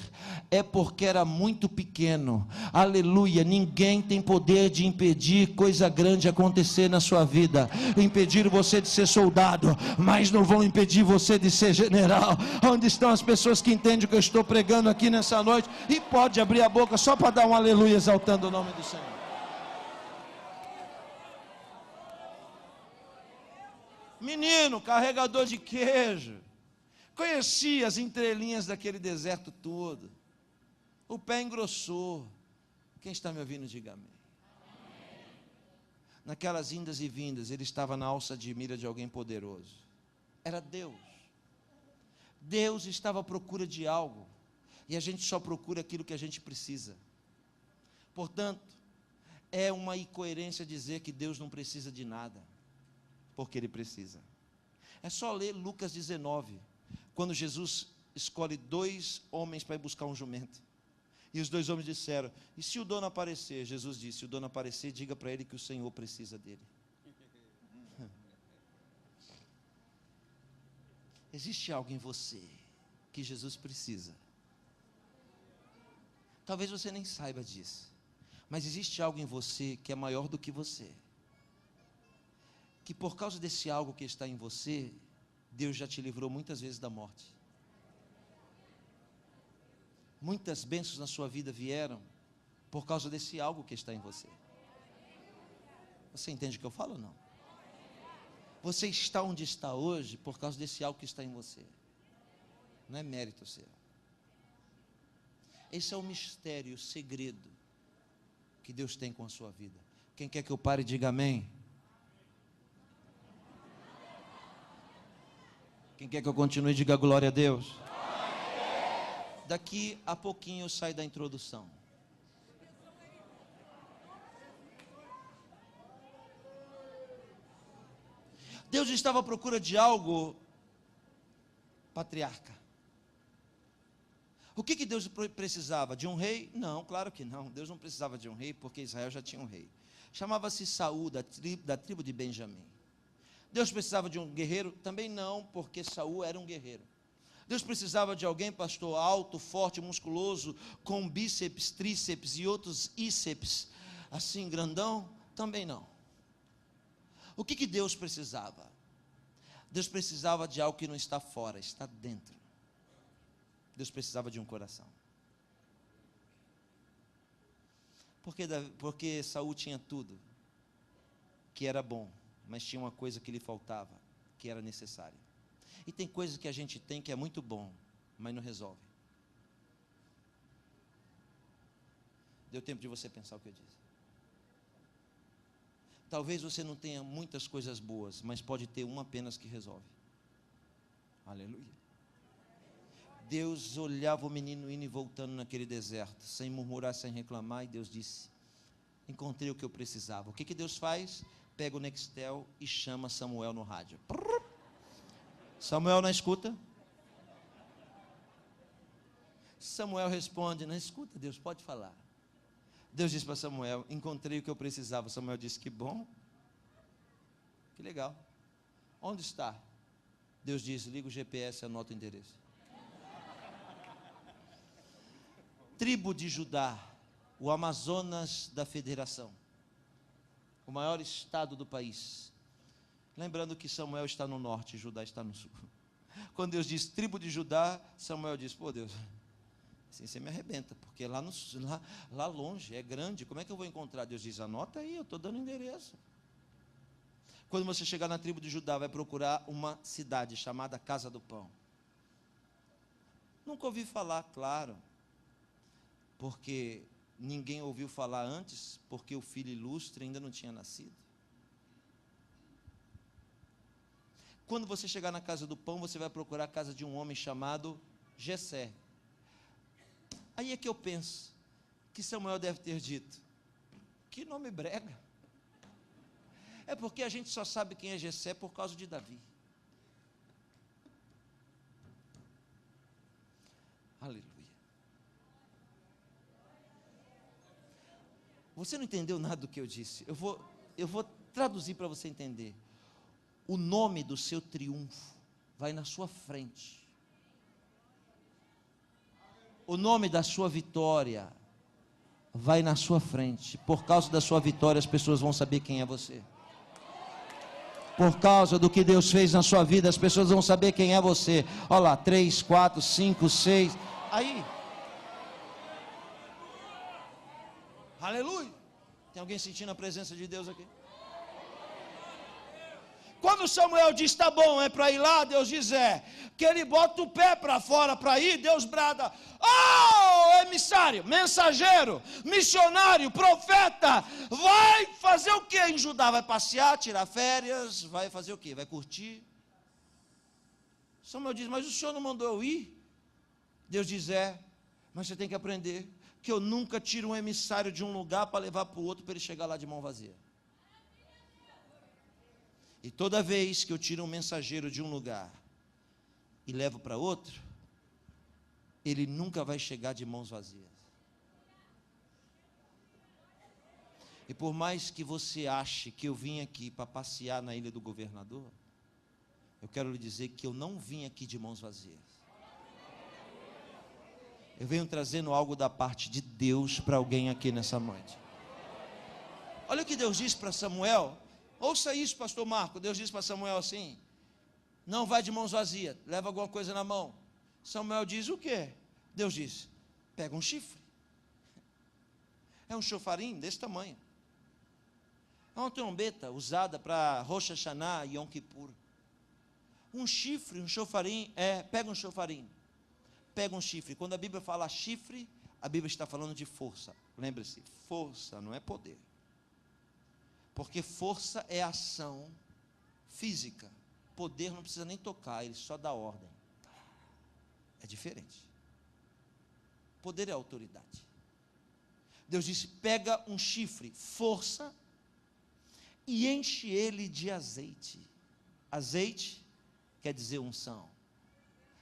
é porque era muito pequeno. Aleluia, ninguém tem poder de impedir coisa grande acontecer na sua vida. Impediram você de ser soldado, mas não vão impedir você de ser general. Onde estão as pessoas que entendem o que eu estou pregando aqui nessa noite? E pode abrir a boca só para dar um aleluia exaltando o nome do Senhor. Menino, carregador de queijo, conhecia as entrelinhas daquele deserto todo. O pé engrossou. Quem está me ouvindo, diga amém. Naquelas indas e vindas, ele estava na alça de mira de alguém poderoso. Era Deus. Deus estava à procura de algo, e a gente só procura aquilo que a gente precisa. Portanto, é uma incoerência dizer que Deus não precisa de nada, porque Ele precisa. É só ler Lucas 19, quando Jesus escolhe 2 homens para ir buscar um jumento. E os 2 homens disseram: e se o dono aparecer? Jesus disse: se o dono aparecer, diga para ele que o Senhor precisa dele. Existe algo em você que Jesus precisa. Talvez você nem saiba disso, mas existe algo em você que é maior do que você, que por causa desse algo que está em você, Deus já te livrou muitas vezes da morte. Muitas bênçãos na sua vida vieram por causa desse algo que está em você. Você entende o que eu falo ou não? Você está onde está hoje por causa desse algo que está em você. Não é mérito seu. Esse é o mistério, o segredo que Deus tem com a sua vida. Quem quer que eu pare, diga amém. Quem quer que eu continue, diga glória a Deus. Daqui a pouquinho eu saio da introdução. Deus estava à procura de algo, patriarca. O que Deus precisava? De um rei? Não, claro que não. Deus não precisava de um rei, porque Israel já tinha um rei. Chamava-se Saul, da tribo de Benjamim. Deus precisava de um guerreiro? Também não, porque Saul era um guerreiro. Deus precisava de alguém, pastor, alto, forte, musculoso, com bíceps, tríceps e outros íceps, assim, grandão? Também não. O que Deus precisava? Deus precisava de algo que não está fora, está dentro. Deus precisava de um coração. Porque Saul tinha tudo que era bom, mas tinha uma coisa que lhe faltava, que era necessária. E tem coisas que a gente tem que é muito bom, mas não resolve. Deu tempo de você pensar o que eu disse. Talvez você não tenha muitas coisas boas, mas pode ter uma apenas que resolve. Aleluia. Deus olhava o menino indo e voltando naquele deserto, sem murmurar, sem reclamar, e Deus disse: encontrei o que eu precisava. O que Deus faz? Pega o Nextel e chama Samuel no rádio. Samuel na escuta. Samuel responde: na escuta, Deus, pode falar. Deus disse para Samuel: encontrei o que eu precisava. Samuel disse: que bom, que legal. Onde está? Deus disse: liga o GPS e anota o endereço. Tribo de Judá, o Amazonas da Federação, o maior estado do país. Lembrando que Samuel está no norte e Judá está no sul. Quando Deus diz tribo de Judá, Samuel diz: pô, Deus, assim você me arrebenta, porque lá longe, é grande, como é que eu vou encontrar? Deus diz: anota aí, eu estou dando endereço. Quando você chegar na tribo de Judá, vai procurar uma cidade chamada Casa do Pão. Nunca ouvi falar, claro, porque ninguém ouviu falar antes, porque o filho ilustre ainda não tinha nascido. Quando você chegar na Casa do Pão, você vai procurar a casa de um homem chamado Jessé. Aí é que eu penso que Samuel deve ter dito: que nome brega. É porque a gente só sabe quem é Jessé por causa de Davi. Aleluia. Você não entendeu nada do que eu disse. Eu vou traduzir para você entender. O nome do seu triunfo vai na sua frente. O nome da sua vitória vai na sua frente. Por causa da sua vitória, as pessoas vão saber quem é você. Por causa do que Deus fez na sua vida, as pessoas vão saber quem é você. Olha lá, 3, 4, 5, 6. Aí. Aleluia. Tem alguém sentindo a presença de Deus aqui? Quando Samuel diz: tá bom, é para ir lá, Deus diz: é. Que ele bota o pé para fora para ir, Deus brada: oh, emissário, mensageiro, missionário, profeta, vai fazer o que em Judá? Vai passear, tirar férias, vai fazer o que? Vai curtir? Samuel diz: mas o senhor não mandou eu ir? Deus diz: é, mas você tem que aprender que eu nunca tiro um emissário de um lugar para levar para o outro, para ele chegar lá de mão vazia. E toda vez que eu tiro um mensageiro de um lugar e levo para outro, ele nunca vai chegar de mãos vazias. E por mais que você ache que eu vim aqui para passear na ilha do governador, eu quero lhe dizer que eu não vim aqui de mãos vazias. Eu venho trazendo algo da parte de Deus para alguém aqui nessa noite. Olha o que Deus disse para Samuel. Ouça isso, pastor Marco. Deus disse para Samuel assim: não vai de mãos vazias, leva alguma coisa na mão. Samuel diz: o quê? Deus diz: pega um chifre. É um chofarim desse tamanho. É uma trombeta usada para Rosh Hashanah e Yom Kippur. Um chifre, um chofarim, pega um chofarim. Pega um chifre. Quando a Bíblia fala chifre, a Bíblia está falando de força. Lembre-se, força não é poder. Porque força é ação física. Poder não precisa nem tocar, ele só dá ordem. É diferente. Poder é autoridade. Deus disse: pega um chifre, força, e enche ele de azeite. Azeite quer dizer unção.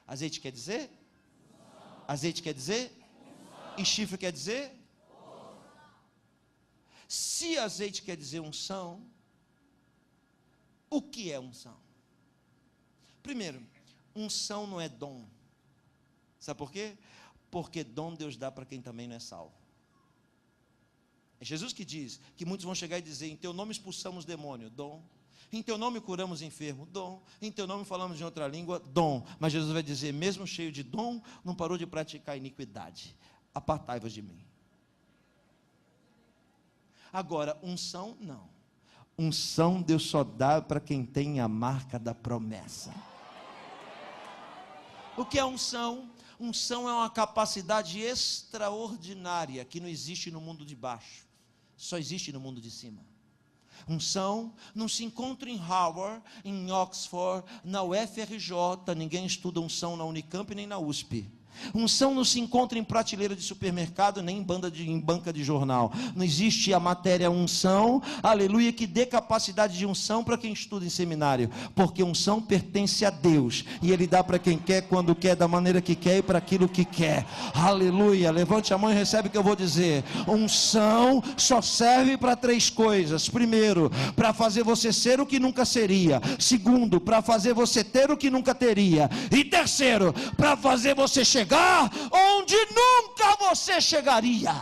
Azeite quer dizer? Unção. Azeite quer dizer? Unção. E chifre quer dizer? Se azeite quer dizer unção, o que é unção? Primeiro, unção não é dom. Sabe por quê? Porque dom Deus dá para quem também não é salvo. É Jesus que diz que muitos vão chegar e dizer: em teu nome expulsamos demônio, dom. Em teu nome curamos enfermo, dom. Em teu nome falamos em outra língua, dom. Mas Jesus vai dizer: mesmo cheio de dom, não parou de praticar iniquidade. Apartai-vos de mim. Agora, unção, não. Unção Deus só dá para quem tem a marca da promessa. O que é unção? Unção é uma capacidade extraordinária que não existe no mundo de baixo, só existe no mundo de cima. Unção não se encontra em Harvard, em Oxford, na UFRJ, ninguém estuda unção na Unicamp nem na USP. Unção não se encontra em prateleira de supermercado, nem em banca de jornal. Não existe a matéria unção, aleluia, que dê capacidade de unção para quem estuda em seminário, porque unção pertence a Deus, e Ele dá para quem quer, quando quer, da maneira que quer e para aquilo que quer. Aleluia, levante a mão e recebe o que eu vou dizer. Unção só serve para 3 coisas. Primeiro, para fazer você ser o que nunca seria. Segundo, para fazer você ter o que nunca teria. E terceiro, para fazer você chegar onde nunca você chegaria.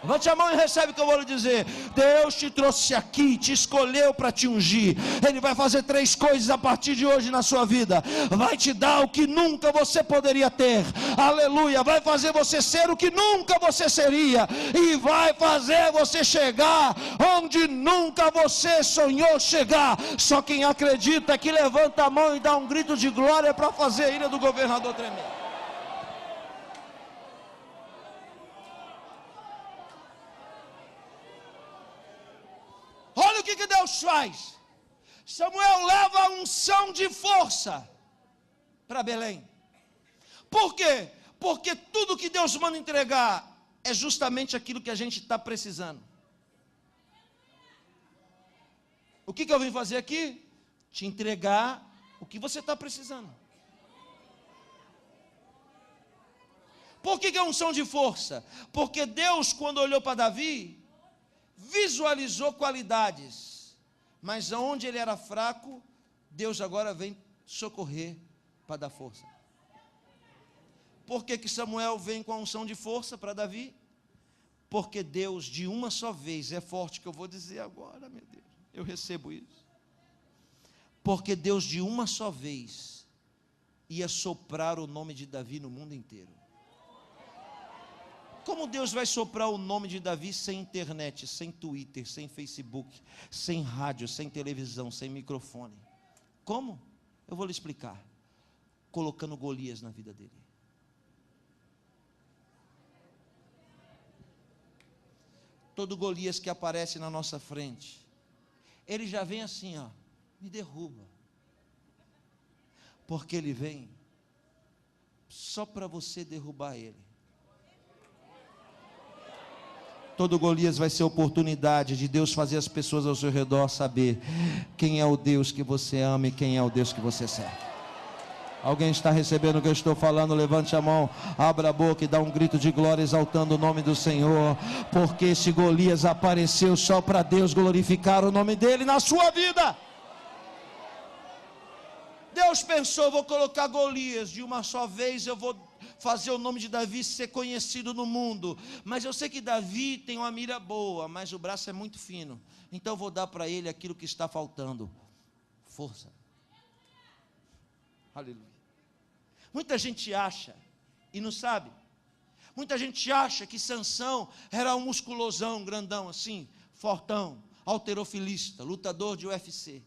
Levante a mão e recebe o que eu vou lhe dizer. Deus te trouxe aqui, te escolheu para te ungir. Ele vai fazer 3 coisas a partir de hoje na sua vida. Vai te dar o que nunca você poderia ter. Aleluia. Vai fazer você ser o que nunca você seria. E vai fazer você chegar onde nunca você sonhou chegar. Só quem acredita que levanta a mão e dá um grito de glória para fazer a ira do governador tremer. Olha o que Deus faz. Samuel leva a unção de força para Belém. Por quê? Porque tudo que Deus manda entregar é justamente aquilo que a gente está precisando. O que eu vim fazer aqui? Te entregar o que você está precisando. Por que é unção de força? Porque Deus, quando olhou para Davi, visualizou qualidades, mas onde ele era fraco, Deus agora vem socorrer para dar força. Por que Samuel vem com a unção de força para Davi? Porque Deus de uma só vez, é forte que eu vou dizer agora, meu Deus, eu recebo isso. Porque Deus de uma só vez ia soprar o nome de Davi no mundo inteiro. Como Deus vai soprar o nome de Davi sem internet, sem Twitter, sem Facebook, sem rádio, sem televisão, sem microfone? Como? Eu vou lhe explicar. Colocando Golias na vida dele. Todo Golias que aparece na nossa frente, ele já vem assim, ó, me derruba. Porque ele vem só para você derrubar ele. Todo Golias vai ser oportunidade de Deus fazer as pessoas ao seu redor saber quem é o Deus que você ama e quem é o Deus que você serve. Alguém está recebendo o que eu estou falando? Levante a mão, abra a boca e dá um grito de glória exaltando o nome do Senhor. Porque esse Golias apareceu só para Deus glorificar o nome dele na sua vida. Deus pensou, vou colocar Golias de uma só vez, eu vou fazer o nome de Davi ser conhecido no mundo. Mas eu sei que Davi tem uma mira boa, mas o braço é muito fino. Então eu vou dar para ele aquilo que está faltando: força. Aleluia. Muita gente acha, e não sabe, muita gente acha que Sansão era um musculosão, grandão assim, fortão, halterofilista, lutador de UFC.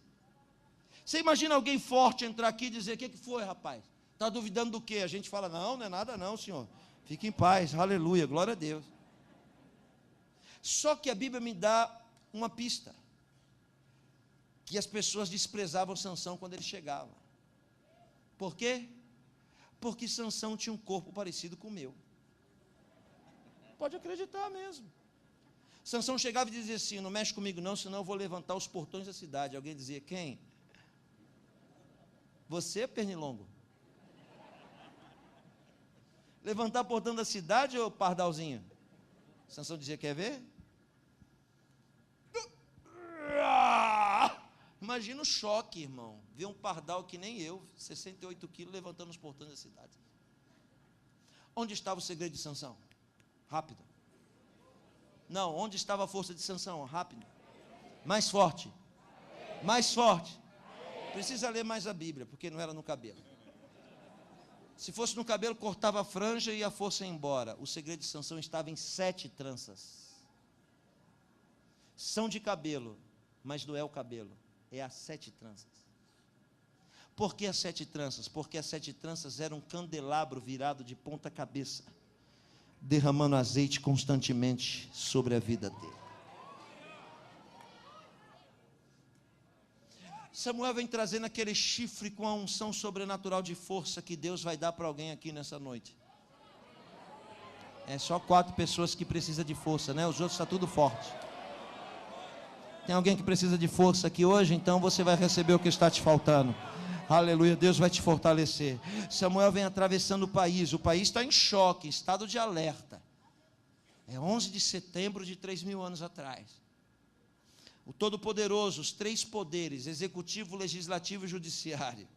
Você imagina alguém forte entrar aqui e dizer: o que foi, rapaz? Está duvidando do quê? A gente fala: não é nada não, senhor. Fique em paz, aleluia, glória a Deus. Só que a Bíblia me dá uma pista. Que as pessoas desprezavam Sansão quando ele chegava. Por quê? Porque Sansão tinha um corpo parecido com o meu. Pode acreditar mesmo. Sansão chegava e dizia assim: não mexe comigo não, senão eu vou levantar os portões da cidade. Alguém dizia: quem? Você, pernilongo? Levantar portão da cidade ou pardalzinho? Sansão dizia: quer ver? Imagina o choque, irmão. Ver um pardal que nem eu, 68 quilos, levantando os portões da cidade. Onde estava o segredo de Sansão? Rápido. Não, onde estava a força de Sansão? Rápido. Mais forte. Mais forte. Precisa ler mais a Bíblia, porque não era no cabelo. Se fosse no cabelo, cortava a franja e a força ia embora. O segredo de Sansão estava em 7 tranças. são de cabelo, mas não é o cabelo, é as 7 tranças. Por que as 7 tranças? Porque as 7 tranças eram um candelabro virado de ponta cabeça, derramando azeite constantemente sobre a vida dele. Samuel vem trazendo aquele chifre com a unção sobrenatural de força que Deus vai dar para alguém aqui nessa noite. É só 4 pessoas que precisam de força, né? Os outros estão tudo forte. Tem alguém que precisa de força aqui hoje? Então você vai receber o que está te faltando. Aleluia, Deus vai te fortalecer. Samuel vem atravessando o país está em choque, em estado de alerta. É 11 de setembro de 3.000 anos atrás. O Todo-Poderoso, os 3 poderes, executivo, legislativo e judiciário.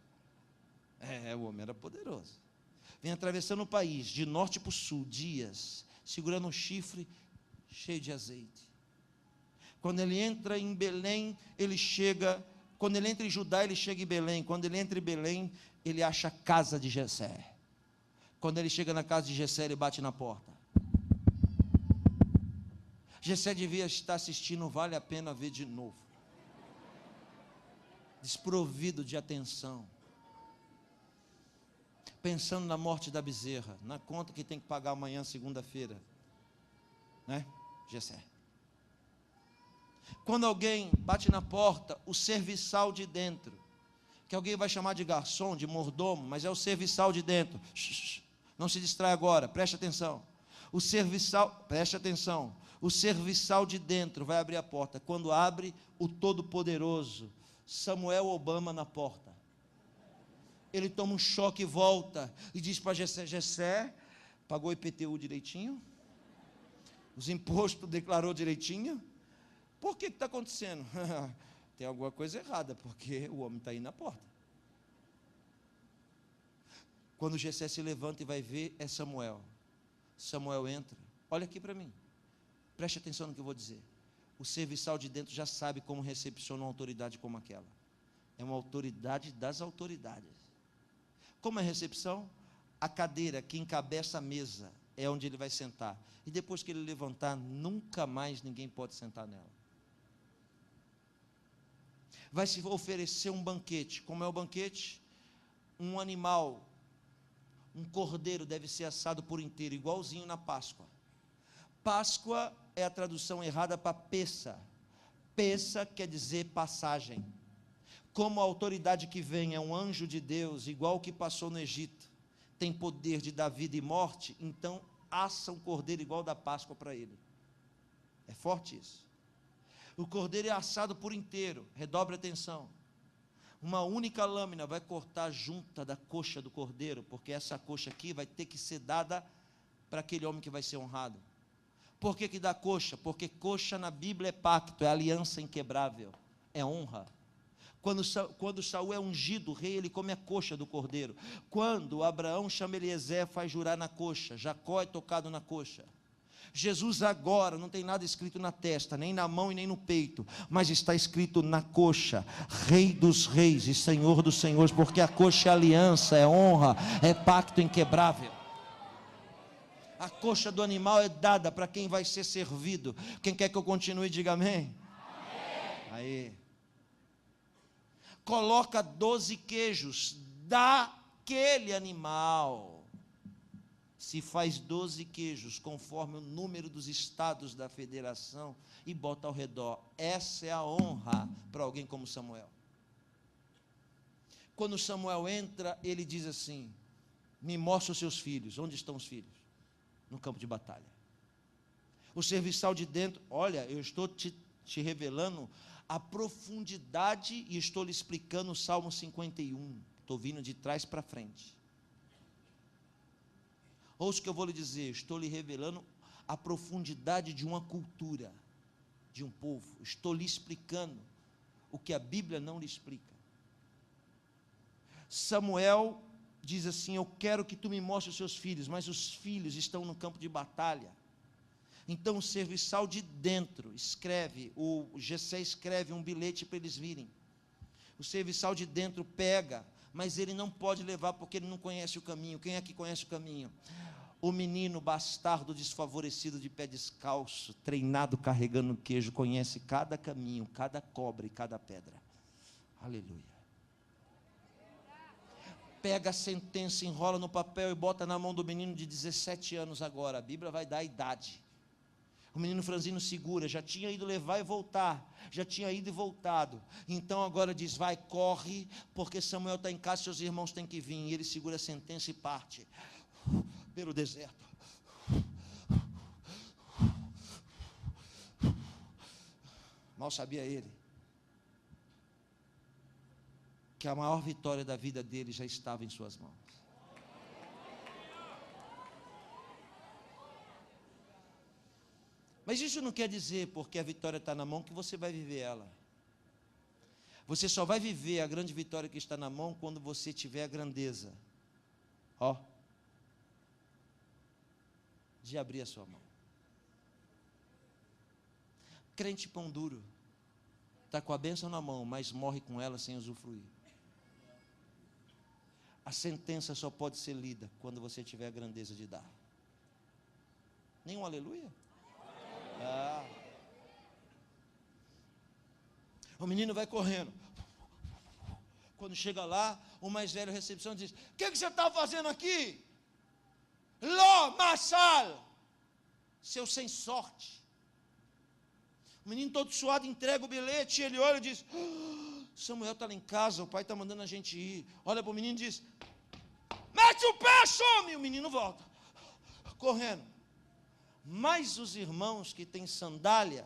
O homem era poderoso. Vem atravessando o país, de norte para o sul, dias, segurando um chifre cheio de azeite. Quando ele entra em Belém, ele chega... Quando ele entra em Judá, ele chega em Belém. Quando ele entra em Belém, ele acha a casa de Jessé. Quando ele chega na casa de Jessé, ele bate na porta. Jessé devia estar assistindo, vale a pena ver de novo. Desprovido de atenção. Pensando na morte da bezerra, na conta que tem que pagar amanhã, segunda-feira. Né? Jessé. Quando alguém bate na porta, o serviçal de dentro, que alguém vai chamar de garçom, de mordomo, mas é o serviçal de dentro. Não se distrai agora, preste atenção. O serviçal, preste atenção. O serviçal de dentro vai abrir a porta. Quando abre, o Todo-Poderoso, Samuel Obama na porta. Ele toma um choque e volta e diz para Jessé: Jessé, pagou o IPTU direitinho? Os impostos declarou direitinho? Por que está acontecendo? Tem alguma coisa errada, porque o homem está aí na porta. Quando Jessé se levanta e vai ver, é Samuel. Samuel entra. Olha aqui para mim. Preste atenção no que eu vou dizer. O serviçal de dentro já sabe como recepciona uma autoridade como aquela. É uma autoridade das autoridades. Como é a recepção? A cadeira que encabeça a mesa é onde ele vai sentar. E depois que ele levantar, nunca mais ninguém pode sentar nela. Vai se oferecer um banquete. Como é o banquete? Um animal, um cordeiro deve ser assado por inteiro, igualzinho na Páscoa. Páscoa é a tradução errada para Pessa. Pessa quer dizer passagem. Como a autoridade que vem é um anjo de Deus, igual o que passou no Egito, tem poder de dar vida e morte, então assa um cordeiro igual da Páscoa para ele. É forte isso. O cordeiro é assado por inteiro, redobre a atenção. Uma única lâmina vai cortar a junta da coxa do cordeiro, porque essa coxa aqui vai ter que ser dada para aquele homem que vai ser honrado. Por que dá coxa? Porque coxa na Bíblia é pacto, é aliança inquebrável, é honra. Quando Saul é ungido, o rei, ele come a coxa do cordeiro. Quando Abraão chama Eliezer, faz jurar na coxa. Jacó é tocado na coxa. Jesus agora, não tem nada escrito na testa, nem na mão e nem no peito, mas está escrito na coxa: Rei dos reis e Senhor dos senhores, porque a coxa é aliança, é honra, é pacto inquebrável. A coxa do animal é dada para quem vai ser servido. Quem quer que eu continue, diga amém. Aí. Coloca 12 queijos daquele animal. Se faz 12 queijos, conforme o número dos estados da federação, e bota ao redor. Essa é a honra para alguém como Samuel. Quando Samuel entra, ele diz assim: me mostra os seus filhos. Onde estão os filhos? No campo de batalha. O serviçal de dentro, olha, eu estou te revelando a profundidade e estou lhe explicando o Salmo 51. Estou vindo de trás para frente. Ouça o que eu vou lhe dizer, estou lhe revelando a profundidade de uma cultura, de um povo. Estou lhe explicando o que a Bíblia não lhe explica. Samuel diz assim: eu quero que tu me mostres os seus filhos, mas os filhos estão no campo de batalha. Então o serviçal de dentro escreve, o Jessé escreve um bilhete para eles virem. O serviçal de dentro pega, mas ele não pode levar porque ele não conhece o caminho. Quem é que conhece o caminho? O menino bastardo desfavorecido de pé descalço, treinado carregando queijo, conhece cada caminho, cada cobra e cada pedra. Aleluia. Pega a sentença, enrola no papel e bota na mão do menino de 17 anos agora. A Bíblia vai dar a idade. O menino franzino segura, já tinha ido levar e voltar, já tinha ido e voltado. Então agora diz, vai, corre, porque Samuel está em casa, seus irmãos têm que vir. E ele segura a sentença e parte pelo deserto. Mal sabia ele que a maior vitória da vida dele já estava em suas mãos. Mas isso não quer dizer, porque a vitória está na mão, que você vai viver ela. Você só vai viver a grande vitória que está na mão quando você tiver a grandeza, de abrir a sua mão. Crente pão duro, está com a bênção na mão, mas morre com ela sem usufruir. A sentença só pode ser lida quando você tiver a grandeza de dar. Nenhum aleluia? O menino vai correndo. Quando chega lá, o mais velho recepção diz: o que você está fazendo aqui? Ló, Machal, seu sem sorte. O menino todo suado entrega o bilhete, ele olha e diz: Samuel está lá em casa, o pai está mandando a gente ir. Olha para o menino e diz: mete o pé, some. O menino volta, correndo. Mas os irmãos que têm sandália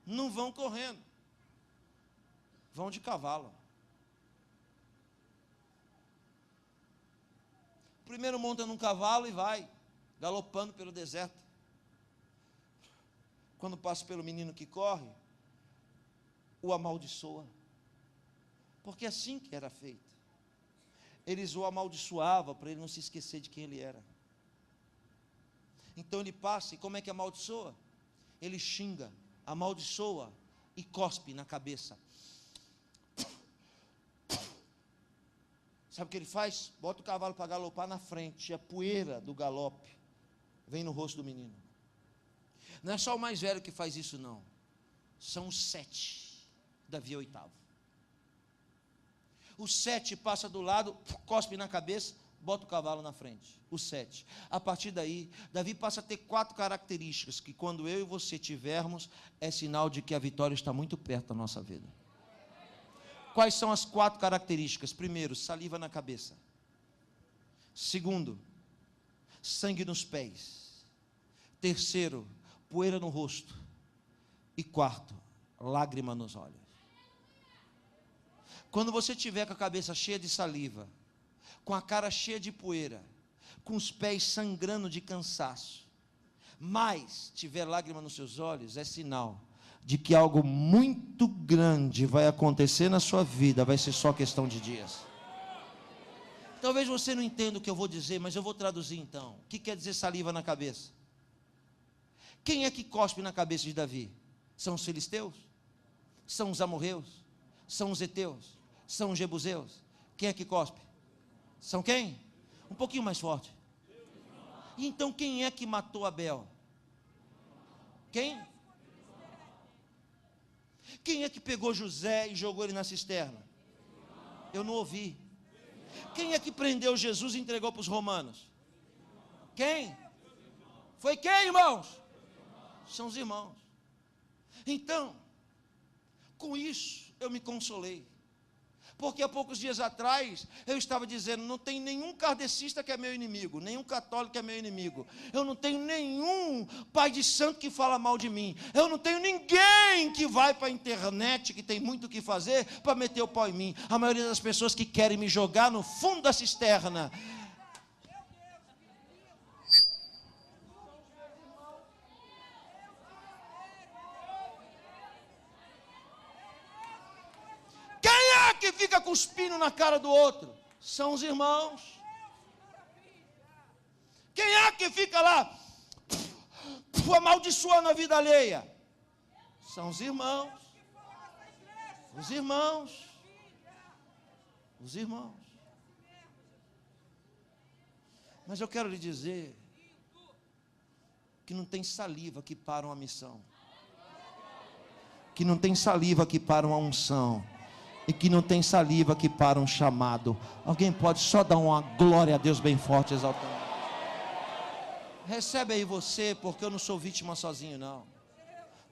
não vão correndo, vão de cavalo. Primeiro monta num cavalo e vai galopando pelo deserto. Quando passa pelo menino que corre, o amaldiçoa, porque é assim que era feito. Eles o amaldiçoavam para ele não se esquecer de quem ele era. Então ele passa, e como é que amaldiçoa? Ele xinga, amaldiçoa e cospe na cabeça. Sabe o que ele faz? Bota o cavalo para galopar na frente, e a poeira do galope vem no rosto do menino. Não é só o mais velho que faz isso, não. São os 7. Davi é o 8º. O 7 passa do lado, cospe na cabeça, bota o cavalo na frente. O 7. A partir daí, Davi passa a ter 4 características que, quando eu e você tivermos, é sinal de que a vitória está muito perto da nossa vida. Quais são as 4 características? Primeiro, saliva na cabeça. Segundo, sangue nos pés. Terceiro, poeira no rosto. E quarto, lágrima nos olhos. Quando você tiver com a cabeça cheia de saliva, com a cara cheia de poeira, com os pés sangrando de cansaço, mas tiver lágrima nos seus olhos, é sinal de que algo muito grande vai acontecer na sua vida, vai ser só questão de dias. Talvez você não entenda o que eu vou dizer, mas eu vou traduzir então. O que quer dizer saliva na cabeça? Quem é que cospe na cabeça de Davi? São os filisteus? São os amorreus? São os heteus? São os jebuseus? Quem é que cospe? São quem? Um pouquinho mais forte. E então quem é que matou Abel? Quem? Quem é que pegou José e jogou ele na cisterna? Eu não ouvi. Quem é que prendeu Jesus e entregou para os romanos? Quem? Foi quem, irmãos? São os irmãos. Então, com isso eu me consolei, porque há poucos dias atrás eu estava dizendo: não tem nenhum kardecista que é meu inimigo, nenhum católico que é meu inimigo, eu não tenho nenhum pai de santo que fala mal de mim, eu não tenho ninguém que vai para a internet, que tem muito o que fazer, para meter o pau em mim. A maioria das pessoas que querem me jogar no fundo da cisterna. Que fica cuspindo na cara do outro? São os irmãos. Quem é que fica lá amaldiçoando a vida alheia? São os irmãos. Os irmãos. Os irmãos. Mas eu quero lhe dizer que não tem saliva que para uma missão, que não tem saliva que para uma unção, e que não tem saliva que para um chamado. Alguém pode só dar uma glória a Deus bem forte, exaltando? Recebe aí você, porque eu não sou vítima sozinho, não.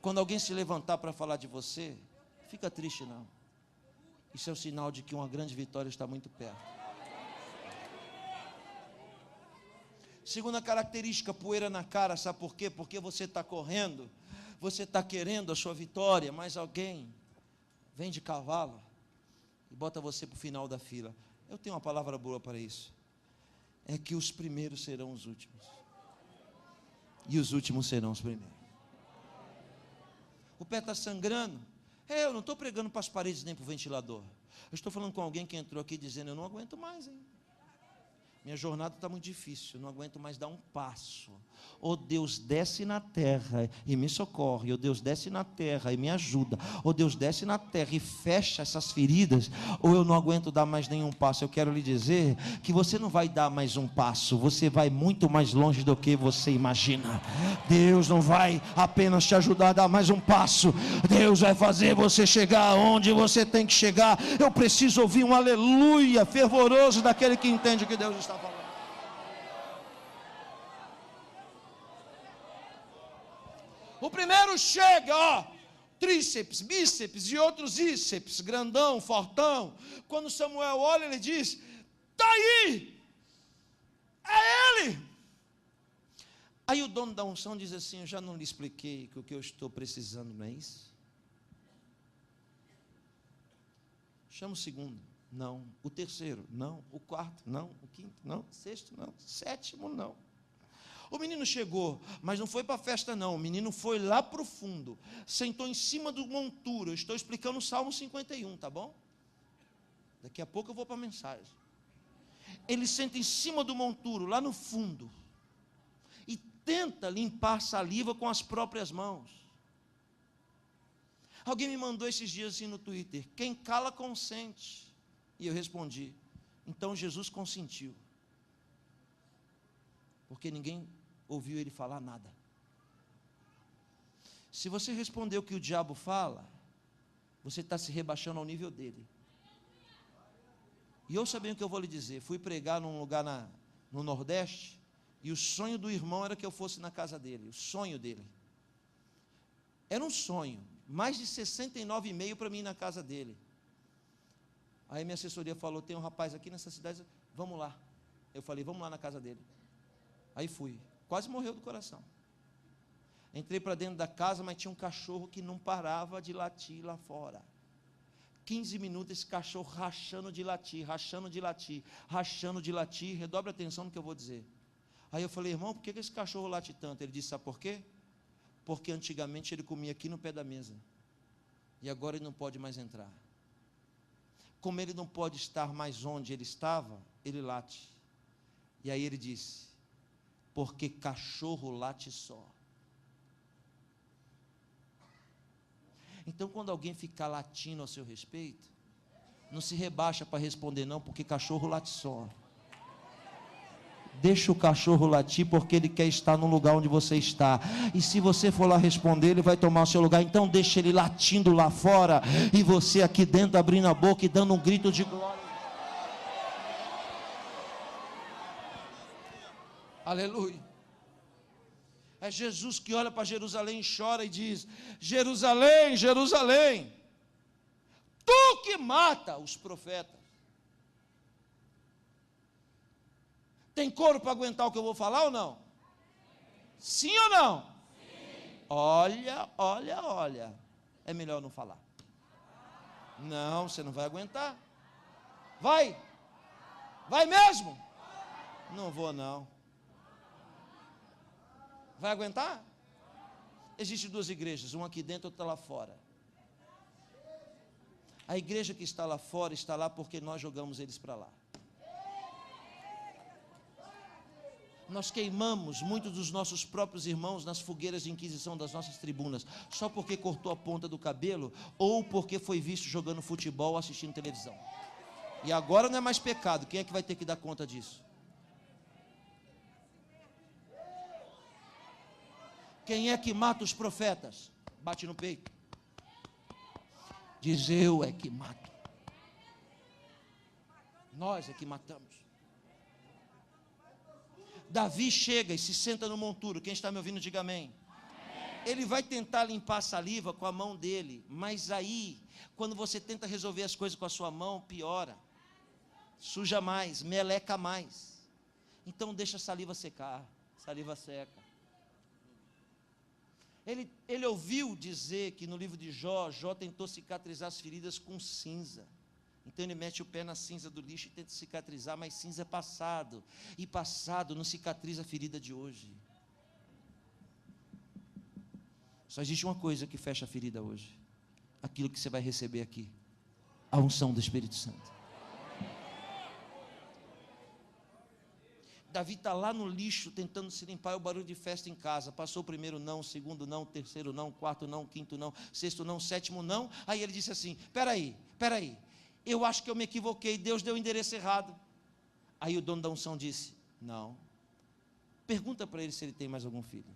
Quando alguém se levantar para falar de você, fica triste, não. Isso é o sinal de que uma grande vitória está muito perto. Segunda característica, poeira na cara. Sabe por quê? Porque você está correndo, você está querendo a sua vitória, mas alguém vem de cavalo e bota você para o final da fila. Eu tenho uma palavra boa para isso. É que os primeiros serão os últimos, e os últimos serão os primeiros. O pé está sangrando. Eu não estou pregando para as paredes nem para o ventilador. Eu estou falando com alguém que entrou aqui dizendo: eu não aguento mais, hein? Minha jornada está muito difícil, eu não aguento mais dar um passo. Ou Deus desce na terra e me socorre, ou Deus desce na terra e me ajuda, ou Deus desce na terra e fecha essas feridas, ou eu não aguento dar mais nenhum passo. Eu quero lhe dizer que você não vai dar mais um passo, você vai muito mais longe do que você imagina. Deus não vai apenas te ajudar a dar mais um passo, Deus vai fazer você chegar onde você tem que chegar. Eu preciso ouvir um aleluia fervoroso daquele que entende o que Deus está falando. O primeiro chega, ó, tríceps, bíceps e outros íceps, grandão, fortão. Quando Samuel olha, ele diz: está aí, é ele. Aí o dono da unção diz assim: eu já não lhe expliquei que o que eu estou precisando não é isso? Chama o segundo, não. O terceiro, não. O quarto, não. O quinto, não. O sexto, não. O sétimo, não. O menino chegou, mas não foi para a festa, não. O menino foi lá para o fundo, sentou em cima do monturo. Eu estou explicando o Salmo 51, tá bom? Daqui a pouco eu vou para a mensagem. Ele senta em cima do monturo, lá no fundo, e tenta limpar saliva com as próprias mãos. Alguém me mandou esses dias assim no Twitter: quem cala consente. E eu respondi: então Jesus consentiu, porque ninguém ouviu ele falar nada. Se você responder o que o diabo fala, você está se rebaixando ao nível dele. E ouça bem o que eu vou lhe dizer. Fui pregar num lugar no Nordeste, e o sonho do irmão era que eu fosse na casa dele. O sonho dele era um sonho, mais de 69,5 para mim ir na casa dele. Aí minha assessoria falou: tem um rapaz aqui nessa cidade, vamos lá. Eu falei: vamos lá na casa dele. Aí fui, quase morreu do coração. Entrei para dentro da casa, mas tinha um cachorro que não parava de latir lá fora. 15 minutos esse cachorro rachando de latir, rachando de latir, rachando de latir. Redobre a atenção no que eu vou dizer. Aí eu falei: irmão, por que esse cachorro late tanto? Ele disse: sabe por quê? Porque antigamente ele comia aqui no pé da mesa, e agora ele não pode mais entrar. Como ele não pode estar mais onde ele estava, ele late. E aí ele disse: porque cachorro late só. Então, quando alguém ficar latindo a seu respeito, não se rebaixa para responder não, porque cachorro late só. Deixa o cachorro latir, porque ele quer estar no lugar onde você está. E se você for lá responder, ele vai tomar o seu lugar. Então deixa ele latindo lá fora, e você aqui dentro abrindo a boca e dando um grito de glória. Aleluia. É Jesus que olha para Jerusalém e chora e diz: Jerusalém, Jerusalém, tu que mata os profetas. Tem couro para aguentar o que eu vou falar ou não? Sim ou não? Sim. Olha, olha, olha. É melhor não falar. Não, você não vai aguentar. Vai? Vai mesmo? Não vou não. Vai aguentar? Existem duas igrejas, uma aqui dentro e outra lá fora. A igreja que está lá fora está lá porque nós jogamos eles para lá. Nós queimamos muitos dos nossos próprios irmãos nas fogueiras de inquisição das nossas tribunas, só porque cortou a ponta do cabelo, ou porque foi visto jogando futebol ou assistindo televisão. E agora não é mais pecado. Quem é que vai ter que dar conta disso? Quem é que mata os profetas? Bate no peito. Diz: eu é que mato. Nós é que matamos. Davi chega e se senta no monturo. Quem está me ouvindo, diga amém. Ele vai tentar limpar a saliva com a mão dele, mas aí, quando você tenta resolver as coisas com a sua mão, piora, suja mais, meleca mais. Então deixa a saliva secar, saliva seca. Ele ouviu dizer que no livro de Jó tentou cicatrizar as feridas com cinza. Então ele mete o pé na cinza do lixo e tenta cicatrizar, mas cinza é passado, e passado não cicatriza a ferida de hoje. Só existe uma coisa que fecha a ferida hoje: aquilo que você vai receber aqui, a unção do Espírito Santo. Davi está lá no lixo tentando se limpar, é o barulho de festa em casa. Passou o primeiro não, o segundo não, o terceiro não, o quarto não, o quinto não, sexto não, o sétimo não. Aí ele disse assim: peraí, eu acho que eu me equivoquei, Deus deu o endereço errado. Aí o dono da unção disse: não, pergunta para ele se ele tem mais algum filho.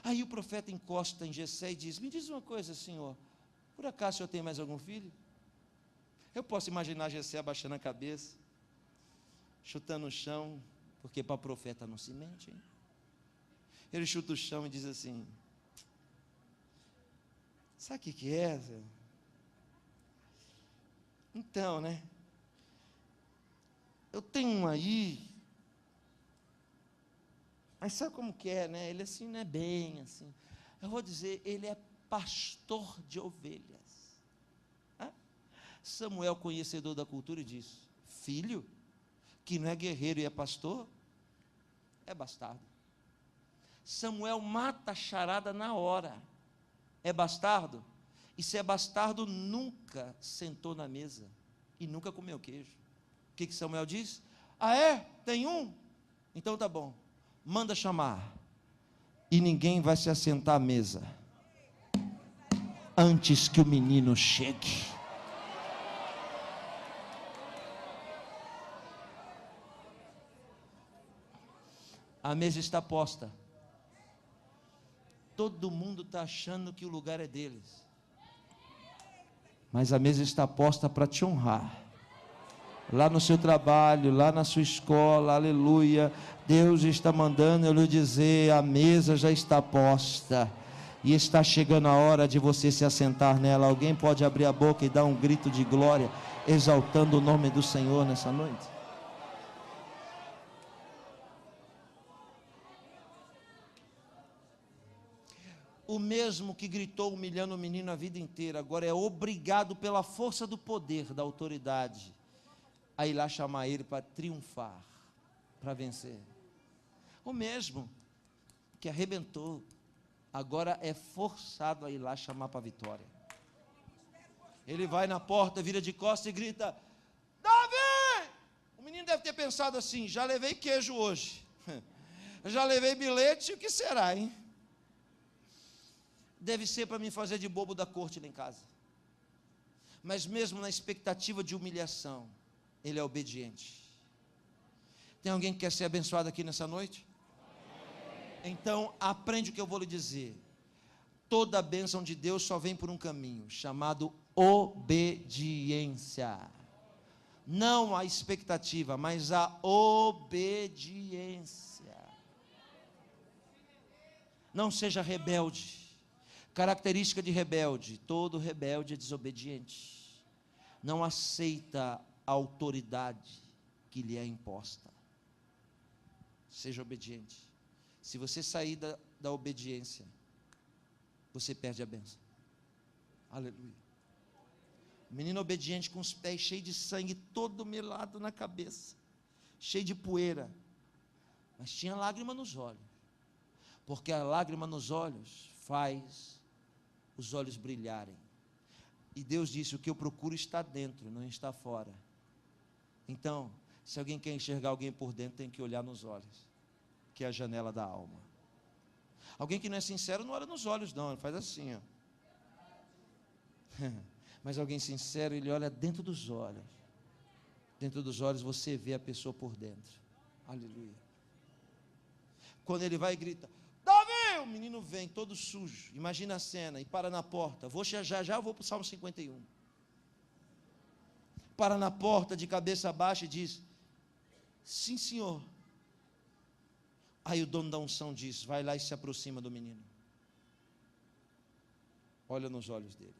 Aí o profeta encosta em Jessé e diz: me diz uma coisa, senhor, por acaso o senhor tem mais algum filho? Eu posso imaginar Jessé abaixando a cabeça, chutando o chão, porque para profeta não se mente, hein? Ele chuta o chão e diz assim: sabe o que é? Então, né? Eu tenho um aí, mas sabe como que é, né? Ele assim não é bem assim. Eu vou dizer, ele é pastor de ovelhas. Samuel, conhecedor da cultura, diz: filho que não é guerreiro e é pastor, é bastardo. Samuel mata a charada na hora. É bastardo? E se é bastardo, nunca sentou na mesa e nunca comeu queijo. O que Samuel diz? Ah, é? Tem um? Então tá bom, manda chamar, e ninguém vai se assentar à mesa antes que o menino chegue. A mesa está posta. Todo mundo está achando que o lugar é deles, mas a mesa está posta para te honrar. Lá no seu trabalho, lá na sua escola, aleluia. Deus está mandando eu lhe dizer: a mesa já está posta, e está chegando a hora de você se assentar nela. Alguém pode abrir a boca e dar um grito de glória, exaltando o nome do Senhor nessa noite? O mesmo que gritou humilhando o menino a vida inteira, agora é obrigado pela força do poder, da autoridade, a ir lá chamar ele para triunfar, para vencer. O mesmo que arrebentou, agora é forçado a ir lá chamar para a vitória. Ele vai na porta, vira de costas e grita: Davi! O menino deve ter pensado assim: já levei queijo hoje, já levei bilhete, o que será, hein? Deve ser para me fazer de bobo da corte lá em casa. Mas mesmo na expectativa de humilhação, ele é obediente. Tem alguém que quer ser abençoado aqui nessa noite? Então aprende o que eu vou lhe dizer. Toda a bênção de Deus só vem por um caminho, chamado obediência. Não a expectativa, mas a obediência. Não seja rebelde. Característica de rebelde: todo rebelde é desobediente, não aceita a autoridade que lhe é imposta. Seja obediente. Se você sair da obediência, você perde a bênção. Aleluia. O menino obediente, com os pés cheios de sangue, todo melado na cabeça, cheio de poeira, mas tinha lágrima nos olhos, porque a lágrima nos olhos faz os olhos brilharem. E Deus disse: o que eu procuro está dentro, não está fora. Então, se alguém quer enxergar alguém por dentro, tem que olhar nos olhos, que é a janela da alma. Alguém que não é sincero não olha nos olhos não, ele faz assim, ó. Mas alguém sincero, ele olha dentro dos olhos. Dentro dos olhos você vê a pessoa por dentro. Aleluia. Quando ele vai e grita, Davi, o menino vem todo sujo, imagina a cena, e para na porta, já vou para o Salmo 51, para na porta de cabeça baixa e diz, sim senhor. Aí o dono da unção diz, vai lá e se aproxima do menino, olha nos olhos dele.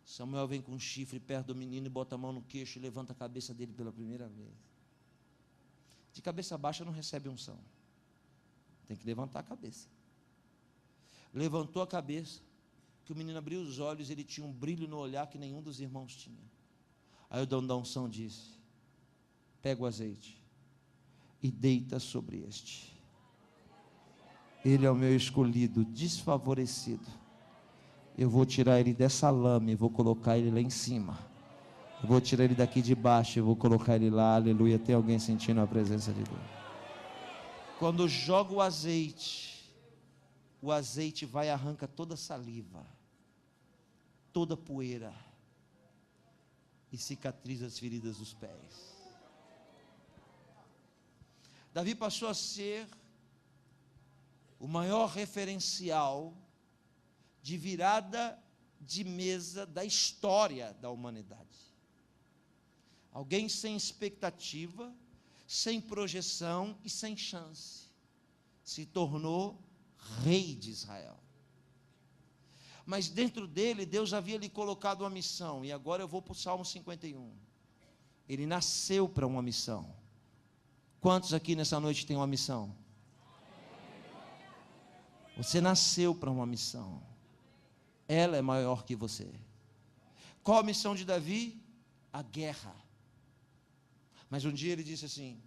Samuel vem com um chifre perto do menino e bota a mão no queixo e levanta a cabeça dele pela primeira vez. De cabeça baixa não recebe unção, tem que levantar a cabeça. Levantou a cabeça, que o menino abriu os olhos, ele tinha um brilho no olhar que nenhum dos irmãos tinha. Aí o dono da unção disse, pega o azeite e deita sobre este. Ele é o meu escolhido, desfavorecido. Eu vou tirar ele dessa lama e vou colocar ele lá em cima. Eu vou tirar ele daqui de baixo e vou colocar ele lá. Aleluia. Tem alguém sentindo a presença de Deus? Quando joga o azeite vai e arranca toda a saliva, toda a poeira e cicatriza as feridas dos pés. Davi passou a ser o maior referencial de virada de mesa da história da humanidade. Alguém sem expectativa, sem projeção e sem chance, se tornou rei de Israel. Mas dentro dele, Deus havia lhe colocado uma missão, e agora eu vou para o Salmo 51. Ele nasceu para uma missão. Quantos aqui nessa noite têm uma missão? Você nasceu para uma missão. Ela é maior que você. Qual a missão de Davi? A guerra. Mas um dia ele disse assim,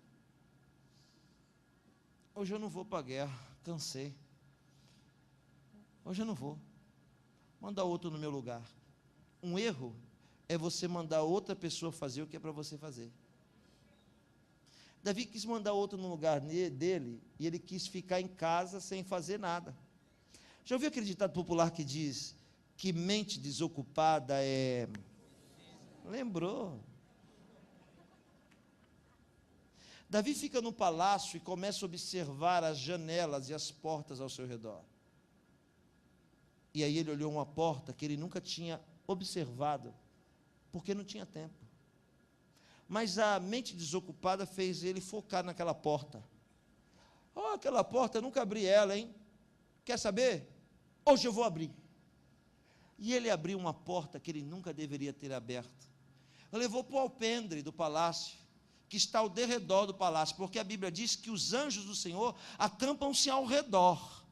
hoje eu não vou para a guerra, cansei. Hoje eu não vou. Manda outro no meu lugar. Um erro é você mandar outra pessoa fazer o que é para você fazer. Davi quis mandar outro no lugar dele, e ele quis ficar em casa sem fazer nada. Já ouviu aquele ditado popular que diz que mente desocupada é... Lembrou? Davi fica no palácio e começa a observar as janelas e as portas ao seu redor. E aí ele olhou uma porta que ele nunca tinha observado, porque não tinha tempo. Mas a mente desocupada fez ele focar naquela porta. Oh, aquela porta, eu nunca abri ela, hein? Quer saber? Hoje eu vou abrir. E ele abriu uma porta que ele nunca deveria ter aberto. Levou para o alpendre do palácio, que está ao derredor do palácio, porque a Bíblia diz que os anjos do Senhor acampam-se ao redor,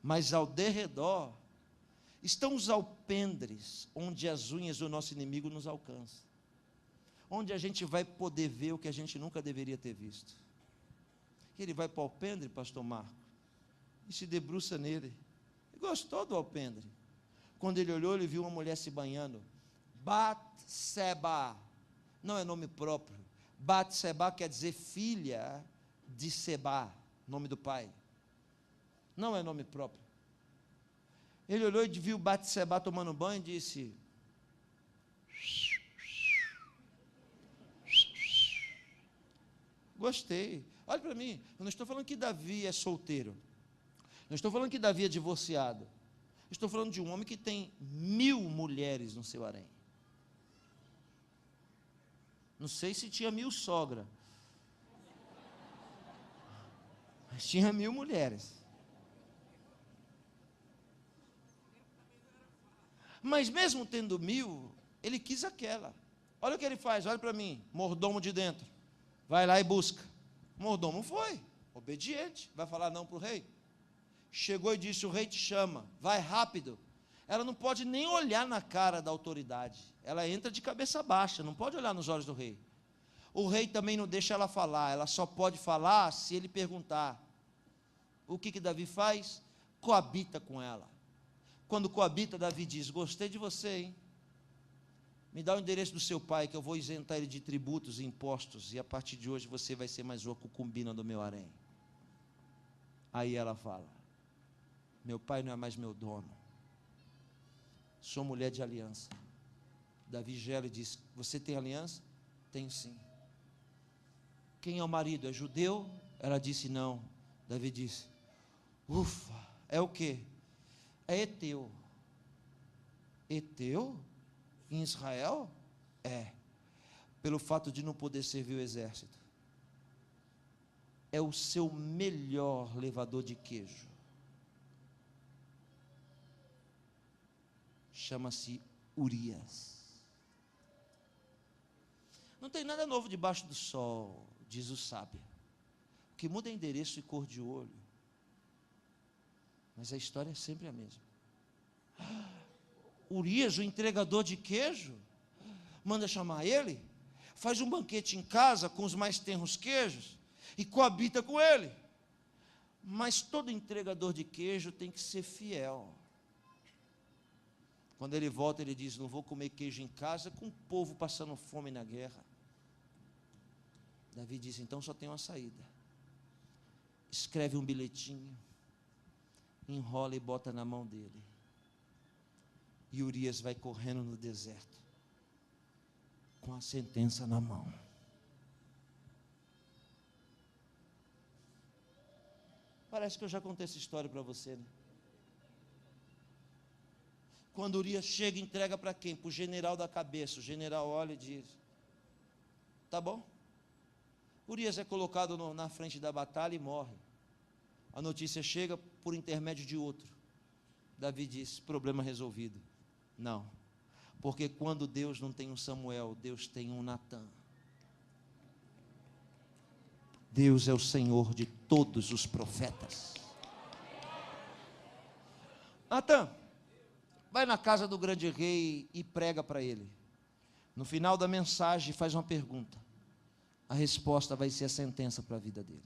mas ao derredor estão os alpendres, onde as unhas do nosso inimigo nos alcançam, onde a gente vai poder ver o que a gente nunca deveria ter visto. Ele vai para o alpendre, pastor Marco, e se debruça nele. Ele gostou do alpendre. Quando ele olhou, ele viu uma mulher se banhando. Batseba, não é nome próprio. Batseba quer dizer filha de Seba, nome do pai. Não é nome próprio. Ele olhou e viu Batseba tomando banho e disse: gostei. Olha para mim, eu não estou falando que Davi é solteiro. Não estou falando que Davi é divorciado. Estou falando de um homem que tem 1000 mulheres no seu harém. Não sei se tinha 1000 sogra, mas tinha 1000 mulheres. Mas mesmo tendo 1000, ele quis aquela. Olha o que ele faz, olha para mim, mordomo de dentro. Vai lá e busca. O mordomo foi, obediente, vai falar não para o rei. Chegou e disse: o rei te chama, vai rápido. Ela não pode nem olhar na cara da autoridade, ela entra de cabeça baixa, não pode olhar nos olhos do rei. O rei também não deixa ela falar, ela só pode falar se ele perguntar. O que Davi faz? Coabita com ela. Quando coabita, Davi diz: gostei de você, hein? Me dá o endereço do seu pai, que eu vou isentar ele de tributos e impostos, e a partir de hoje você vai ser mais uma concubina do meu harém. Aí ela fala: meu pai não é mais meu dono, sou mulher de aliança. Davi gela e diz: você tem aliança? Tenho sim. Quem é o marido? É judeu? Ela disse: não. Davi disse: ufa, é o quê? É Eteu. Eteu? Em Israel? É. Pelo fato de não poder servir o exército. É o seu melhor levador de queijo. Chama-se Urias. Não tem nada novo debaixo do sol, diz o sábio. O que muda é endereço e cor de olho. Mas a história é sempre a mesma. Urias, o entregador de queijo, manda chamar ele, faz um banquete em casa com os mais tenros queijos e coabita com ele. Mas todo entregador de queijo tem que ser fiel. Quando ele volta, ele diz: não vou comer queijo em casa com o povo passando fome na guerra. Davi disse: então só tem uma saída. Escreve um bilhetinho, enrola e bota na mão dele. E Urias vai correndo no deserto, com a sentença na mão. Parece que eu já contei essa história para você, né? Quando Urias chega, entrega para quem? Para o general da cabeça. O general olha e diz: tá bom. Urias é colocado na frente da batalha e morre. A notícia chega por intermédio de outro. Davi diz: problema resolvido. Não, porque quando Deus não tem um Samuel, Deus tem um Natã. Deus é o Senhor de todos os profetas. Natã, vai na casa do grande rei e prega para ele. No final da mensagem faz uma pergunta. A resposta vai ser a sentença para a vida dele.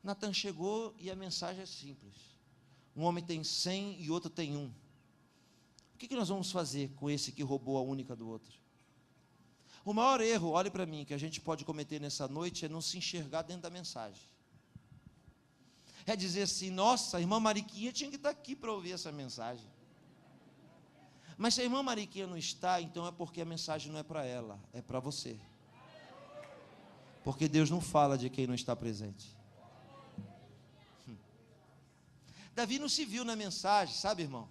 Natã chegou e a mensagem é simples. Um homem tem 100 e outro tem 1. O que nós vamos fazer com esse que roubou a única do outro? O maior erro, olhe para mim, que a gente pode cometer nessa noite é não se enxergar dentro da mensagem. É dizer assim: nossa, a irmã Mariquinha tinha que estar aqui para ouvir essa mensagem. Mas se a irmã Mariquinha não está, então é porque a mensagem não é para ela, é para você. Porque Deus não fala de quem não está presente. Davi não se viu na mensagem, sabe, irmão?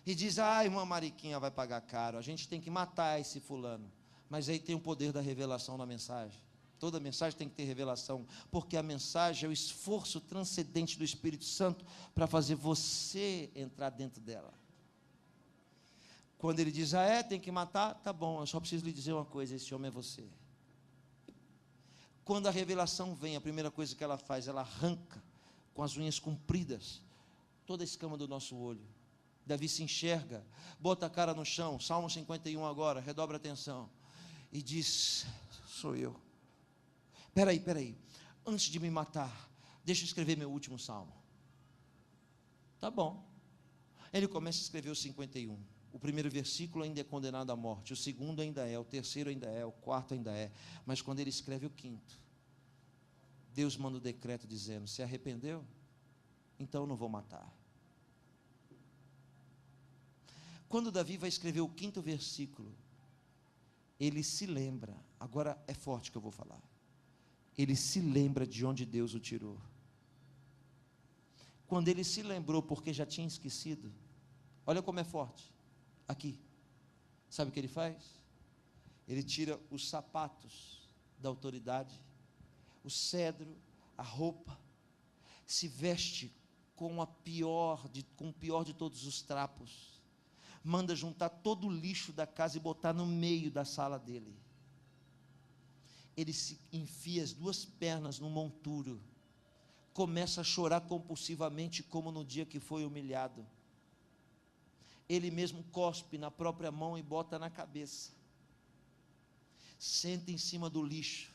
E diz: ah, a irmã Mariquinha vai pagar caro, a gente tem que matar esse fulano. Mas aí tem o poder da revelação na mensagem. Toda mensagem tem que ter revelação, porque a mensagem é o esforço transcendente do Espírito Santo para fazer você entrar dentro dela. Quando ele diz: ah, tem que matar, tá bom, eu só preciso lhe dizer uma coisa: esse homem é você. Quando a revelação vem, a primeira coisa que ela faz, ela arranca com as unhas compridas toda a escama do nosso olho. Davi se enxerga, bota a cara no chão, Salmo 51 agora, redobra a atenção, e diz: sou eu. Peraí, antes de me matar, deixa eu escrever meu último salmo. Tá bom. Ele começa a escrever o 51. O primeiro versículo ainda é condenado à morte, o segundo ainda é, o terceiro ainda é, o quarto ainda é, mas quando ele escreve o quinto, Deus manda o decreto dizendo: se arrependeu? Então eu não vou matar. Quando Davi vai escrever o quinto versículo, ele se lembra, agora é forte que eu vou falar, ele se lembra de onde Deus o tirou. Quando ele se lembrou, porque já tinha esquecido, olha como é forte, aqui, sabe o que ele faz? Ele tira os sapatos da autoridade, o cedro, a roupa, se veste com o pior de todos os trapos, manda juntar todo o lixo da casa e botar no meio da sala dele. Ele se enfia as duas pernas no monturo, começa a chorar compulsivamente, como no dia que foi humilhado. Ele mesmo cospe na própria mão e bota na cabeça. Senta em cima do lixo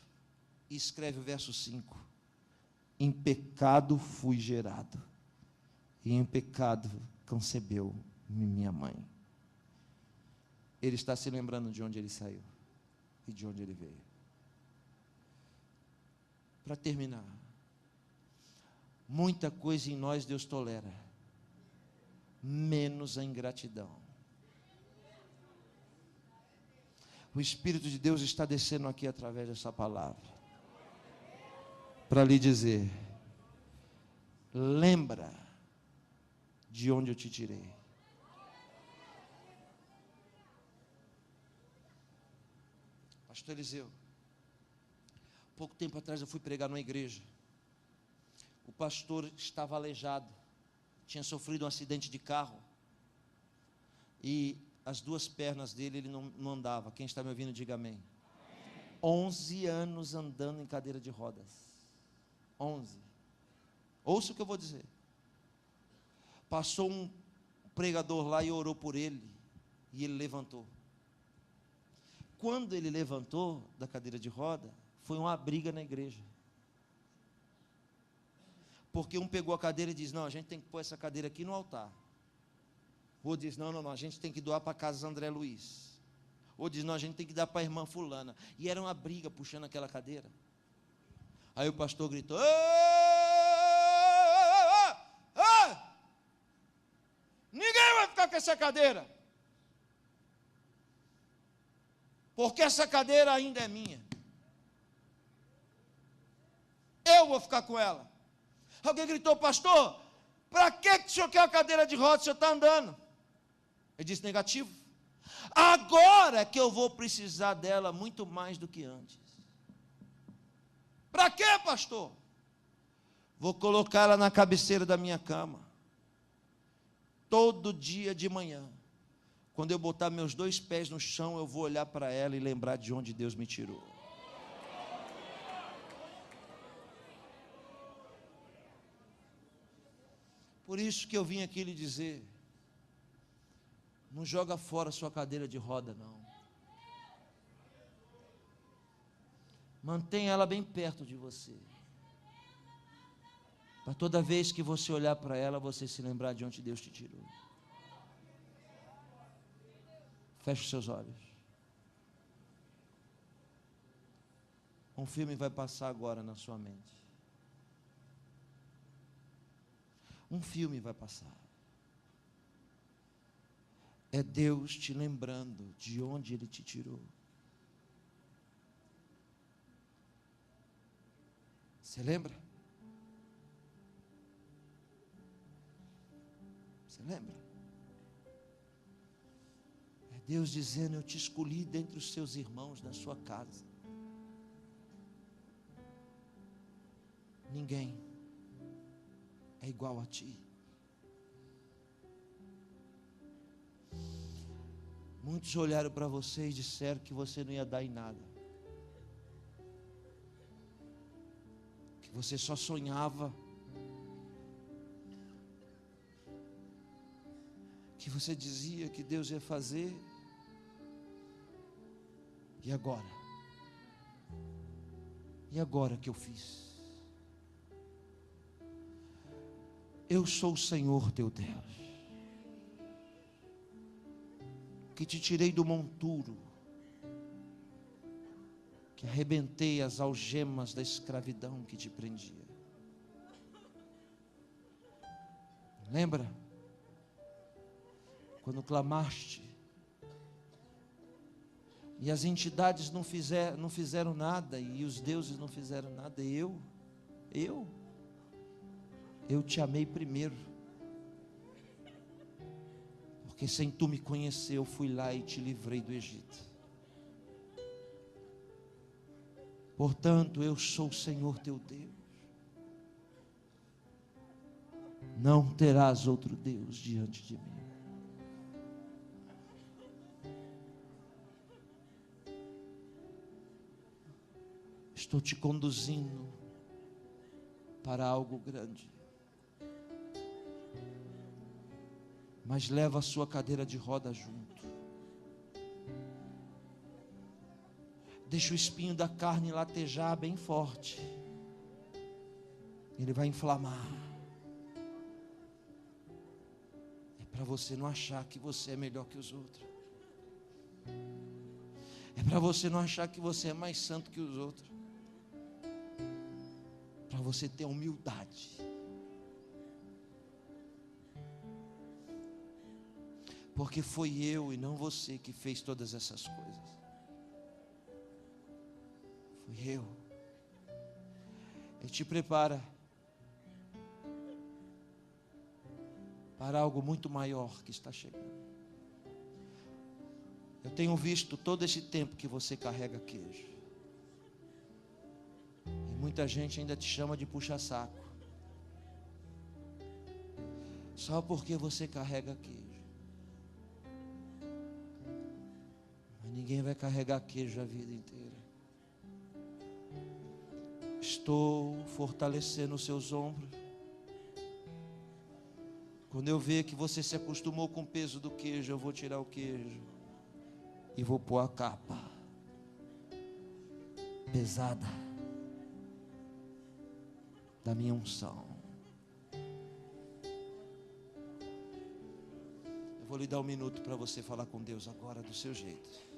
e escreve o verso 5. Em pecado fui gerado, e em pecado concebeu minha mãe. Ele está se lembrando de onde ele saiu e de onde ele veio. Para terminar, muita coisa em nós Deus tolera, menos a ingratidão. O Espírito de Deus está descendo aqui através dessa palavra. para lhe dizer: lembra de onde eu te tirei. Pastor Eliseu, pouco tempo atrás eu fui pregar numa igreja. O pastor estava aleijado, tinha sofrido um acidente de carro e as duas pernas dele ele não andava. Quem está me ouvindo, diga amém. 11 anos andando em cadeira de rodas. 11. Ouça o que eu vou dizer. Passou um pregador lá e orou por ele, e ele levantou. Quando ele levantou da cadeira de roda, foi uma briga na igreja. Porque um pegou a cadeira e disse: não, a gente tem que pôr essa cadeira aqui no altar. Ou diz: não, a gente tem que doar para a casa André Luiz. Ou diz: não, a gente tem que dar para a irmã fulana. E era uma briga puxando aquela cadeira. Aí o pastor gritou: ninguém vai ficar com essa cadeira, porque essa cadeira ainda é minha. Eu vou ficar com ela. Alguém gritou: pastor, para que o senhor quer a cadeira de rodas, o senhor está andando? Ele disse: negativo. Agora que eu vou precisar dela muito mais do que antes. Para quê, pastor? Vou colocá-la na cabeceira da minha cama. Todo dia de manhã, quando eu botar meus 2 pés no chão, eu vou olhar para ela e lembrar de onde Deus me tirou. Por isso que eu vim aqui lhe dizer: não joga fora a sua cadeira de roda, não. Mantenha ela bem perto de você, para toda vez que você olhar para ela, você se lembrar de onde Deus te tirou. Feche os seus olhos. Um filme vai passar agora na sua mente. Um filme vai passar. É Deus te lembrando de onde Ele te tirou. Você lembra? Você lembra? É Deus dizendo: eu te escolhi dentre os seus irmãos na sua casa. Ninguém é igual a ti. Muitos olharam para você e disseram que você não ia dar em nada, que você só sonhava, que você dizia que Deus ia fazer. E agora? E agora que eu fiz? Eu sou o Senhor teu Deus, que te tirei do monturo, que arrebentei as algemas da escravidão que te prendia. Lembra? Quando clamaste, e as entidades não fizeram nada, e os deuses não fizeram nada, eu te amei primeiro, porque sem tu me conhecer, eu fui lá e te livrei do Egito. Portanto, eu sou o Senhor teu Deus. Não terás outro Deus diante de mim. Estou te conduzindo para algo grande. Mas leva a sua cadeira de roda junto. Deixa o espinho da carne latejar bem forte. Ele vai inflamar. É para você não achar que você é melhor que os outros. É para você não achar que você é mais santo que os outros. Para você ter humildade. Porque foi eu e não você que fez todas essas coisas. Fui eu. e te prepara para algo muito maior que está chegando. Eu tenho visto todo esse tempo que você carrega queijo, e muita gente ainda te chama de puxa-saco, só porque você carrega queijo. Mas ninguém vai carregar queijo a vida inteira. Estou fortalecendo os seus ombros. Quando eu ver que você se acostumou com o peso do queijo, eu vou tirar o queijo e vou pôr a capa pesada da minha unção. Eu vou lhe dar um minuto para você falar com Deus agora do seu jeito.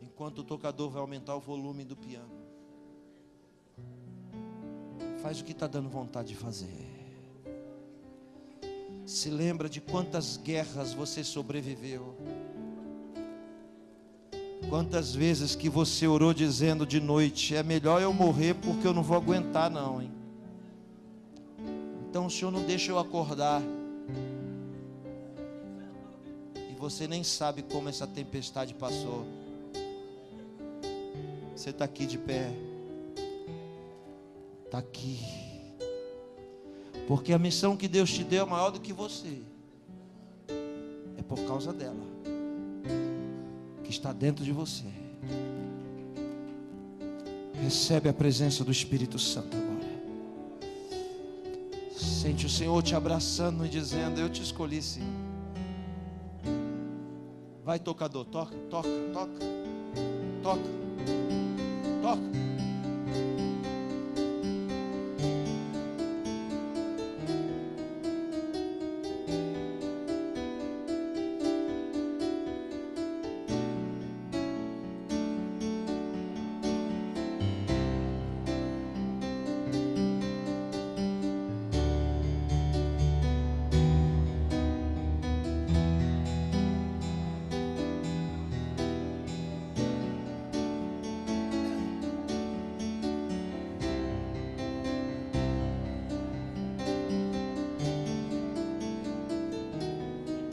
Enquanto o tocador vai aumentar o volume do piano, faz o que está dando vontade de fazer. Se lembra de quantas guerras você sobreviveu, quantas vezes que você orou dizendo de noite: é melhor eu morrer porque eu não vou aguentar não, hein? Então o Senhor não deixa eu acordar, e você nem sabe como essa tempestade passou. Você está aqui de pé, está aqui, porque a missão que Deus te deu é maior do que você. É por causa dela, que está dentro de você. Recebe a presença do Espírito Santo agora. Sente o Senhor te abraçando e dizendo: eu te escolhi sim. Vai, tocador, toca, toca, toca, toca, toca.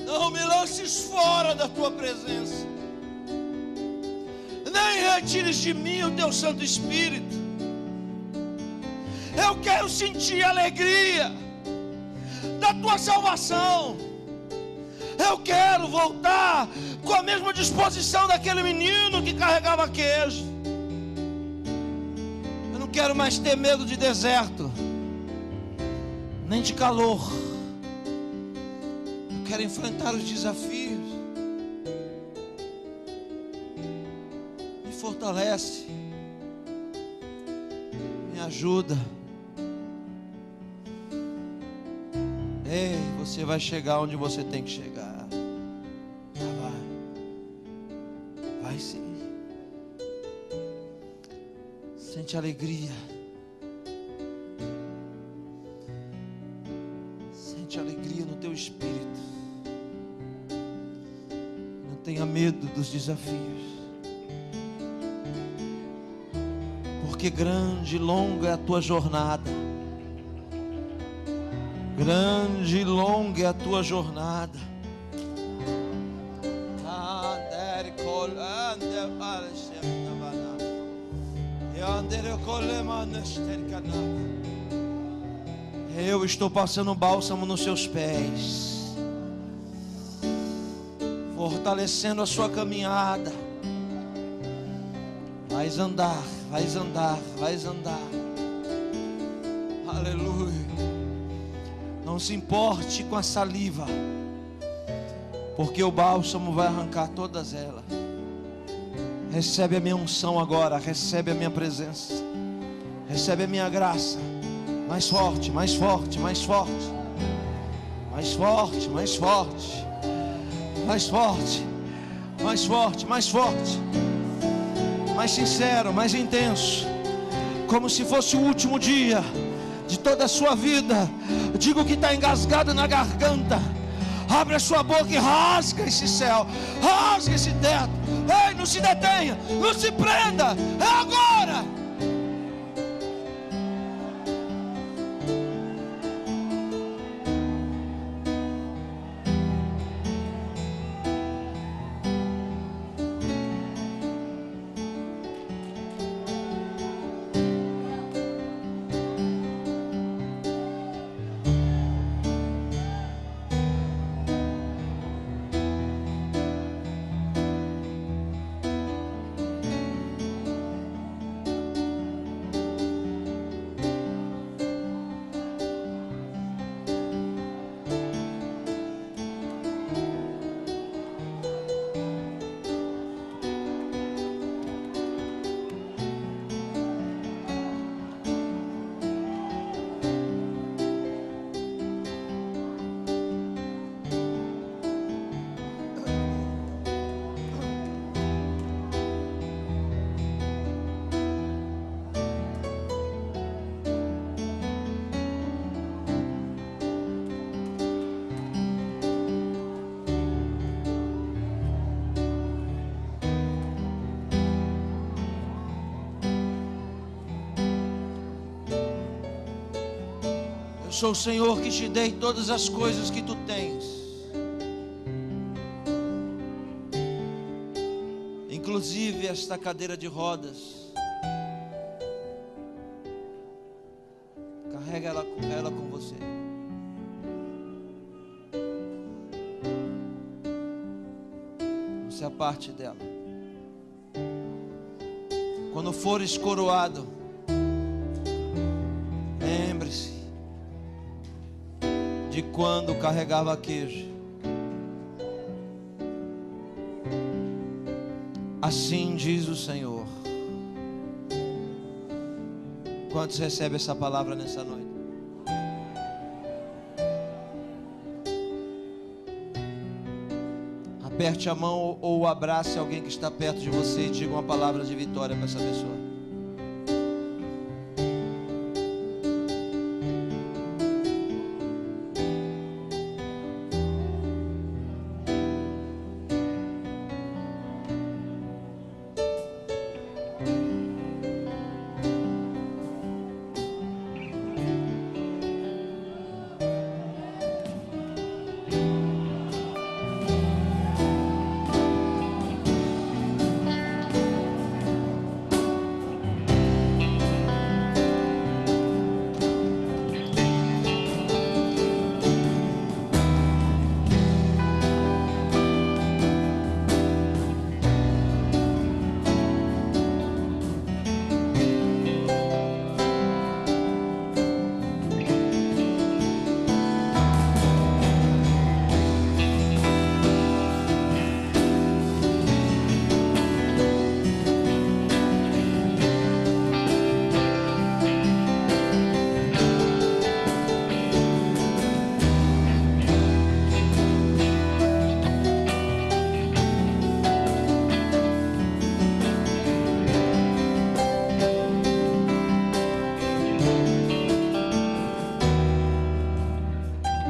Não me lances fora da tua presença, nem retires de mim o teu Santo Espírito. Eu quero sentir a alegria da tua salvação. Eu quero voltar com a mesma disposição daquele menino que carregava queijo. Eu não quero mais ter medo de deserto, nem de calor. Quero enfrentar os desafios. Me fortalece, me ajuda. Ei, você vai chegar onde você tem que chegar. Vai sim. Sente alegria. Sente alegria no teu espírito. Tenha medo dos desafios, porque grande e longa é a tua jornada. Grande e longa é a tua jornada. Eu estou passando bálsamo nos seus pés, fortalecendo a sua caminhada. Vais andar, vais andar, vais andar. Aleluia. Não se importe com a saliva, porque o bálsamo vai arrancar todas elas. Recebe a minha unção agora, recebe a minha presença, recebe a minha graça. Mais forte, mais forte, mais forte, mais forte, mais forte, mais forte, mais forte, mais forte, mais sincero, mais intenso, como se fosse o último dia de toda a sua vida. Diga o que está engasgado na garganta. Abre a sua boca e rasga esse céu, rasga esse teto. Ei, não se detenha, não se prenda. É agora, Sou o Senhor que te dei todas as coisas que tu tens, inclusive esta cadeira de rodas. Carrega ela com você. Você é parte dela. Quando fores coroado, lembre-se de quando carregava queijo. Assim diz o Senhor. Quantos recebem essa palavra nessa noite? Aperte a mão ou abrace alguém que está perto de você e diga uma palavra de vitória para essa pessoa.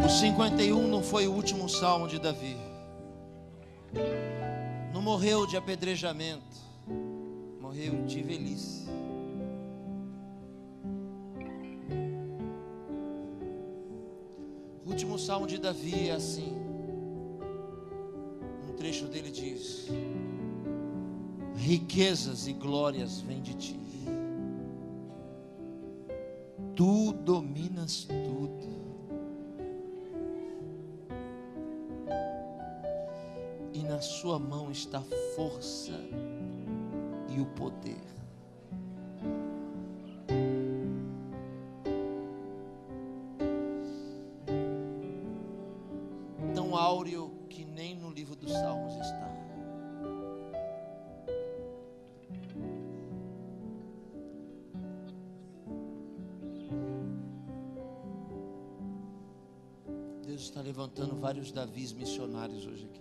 O 51 não foi o último salmo de Davi. Não morreu de apedrejamento, morreu de velhice. O último salmo de Davi é assim. Um trecho dele diz: riquezas e glórias vêm de ti. Tu dominas tudo. E na sua mão está a força e o poder. Tão áureo que nem no livro dos Salmos está. Deus está levantando vários Davis missionários hoje aqui.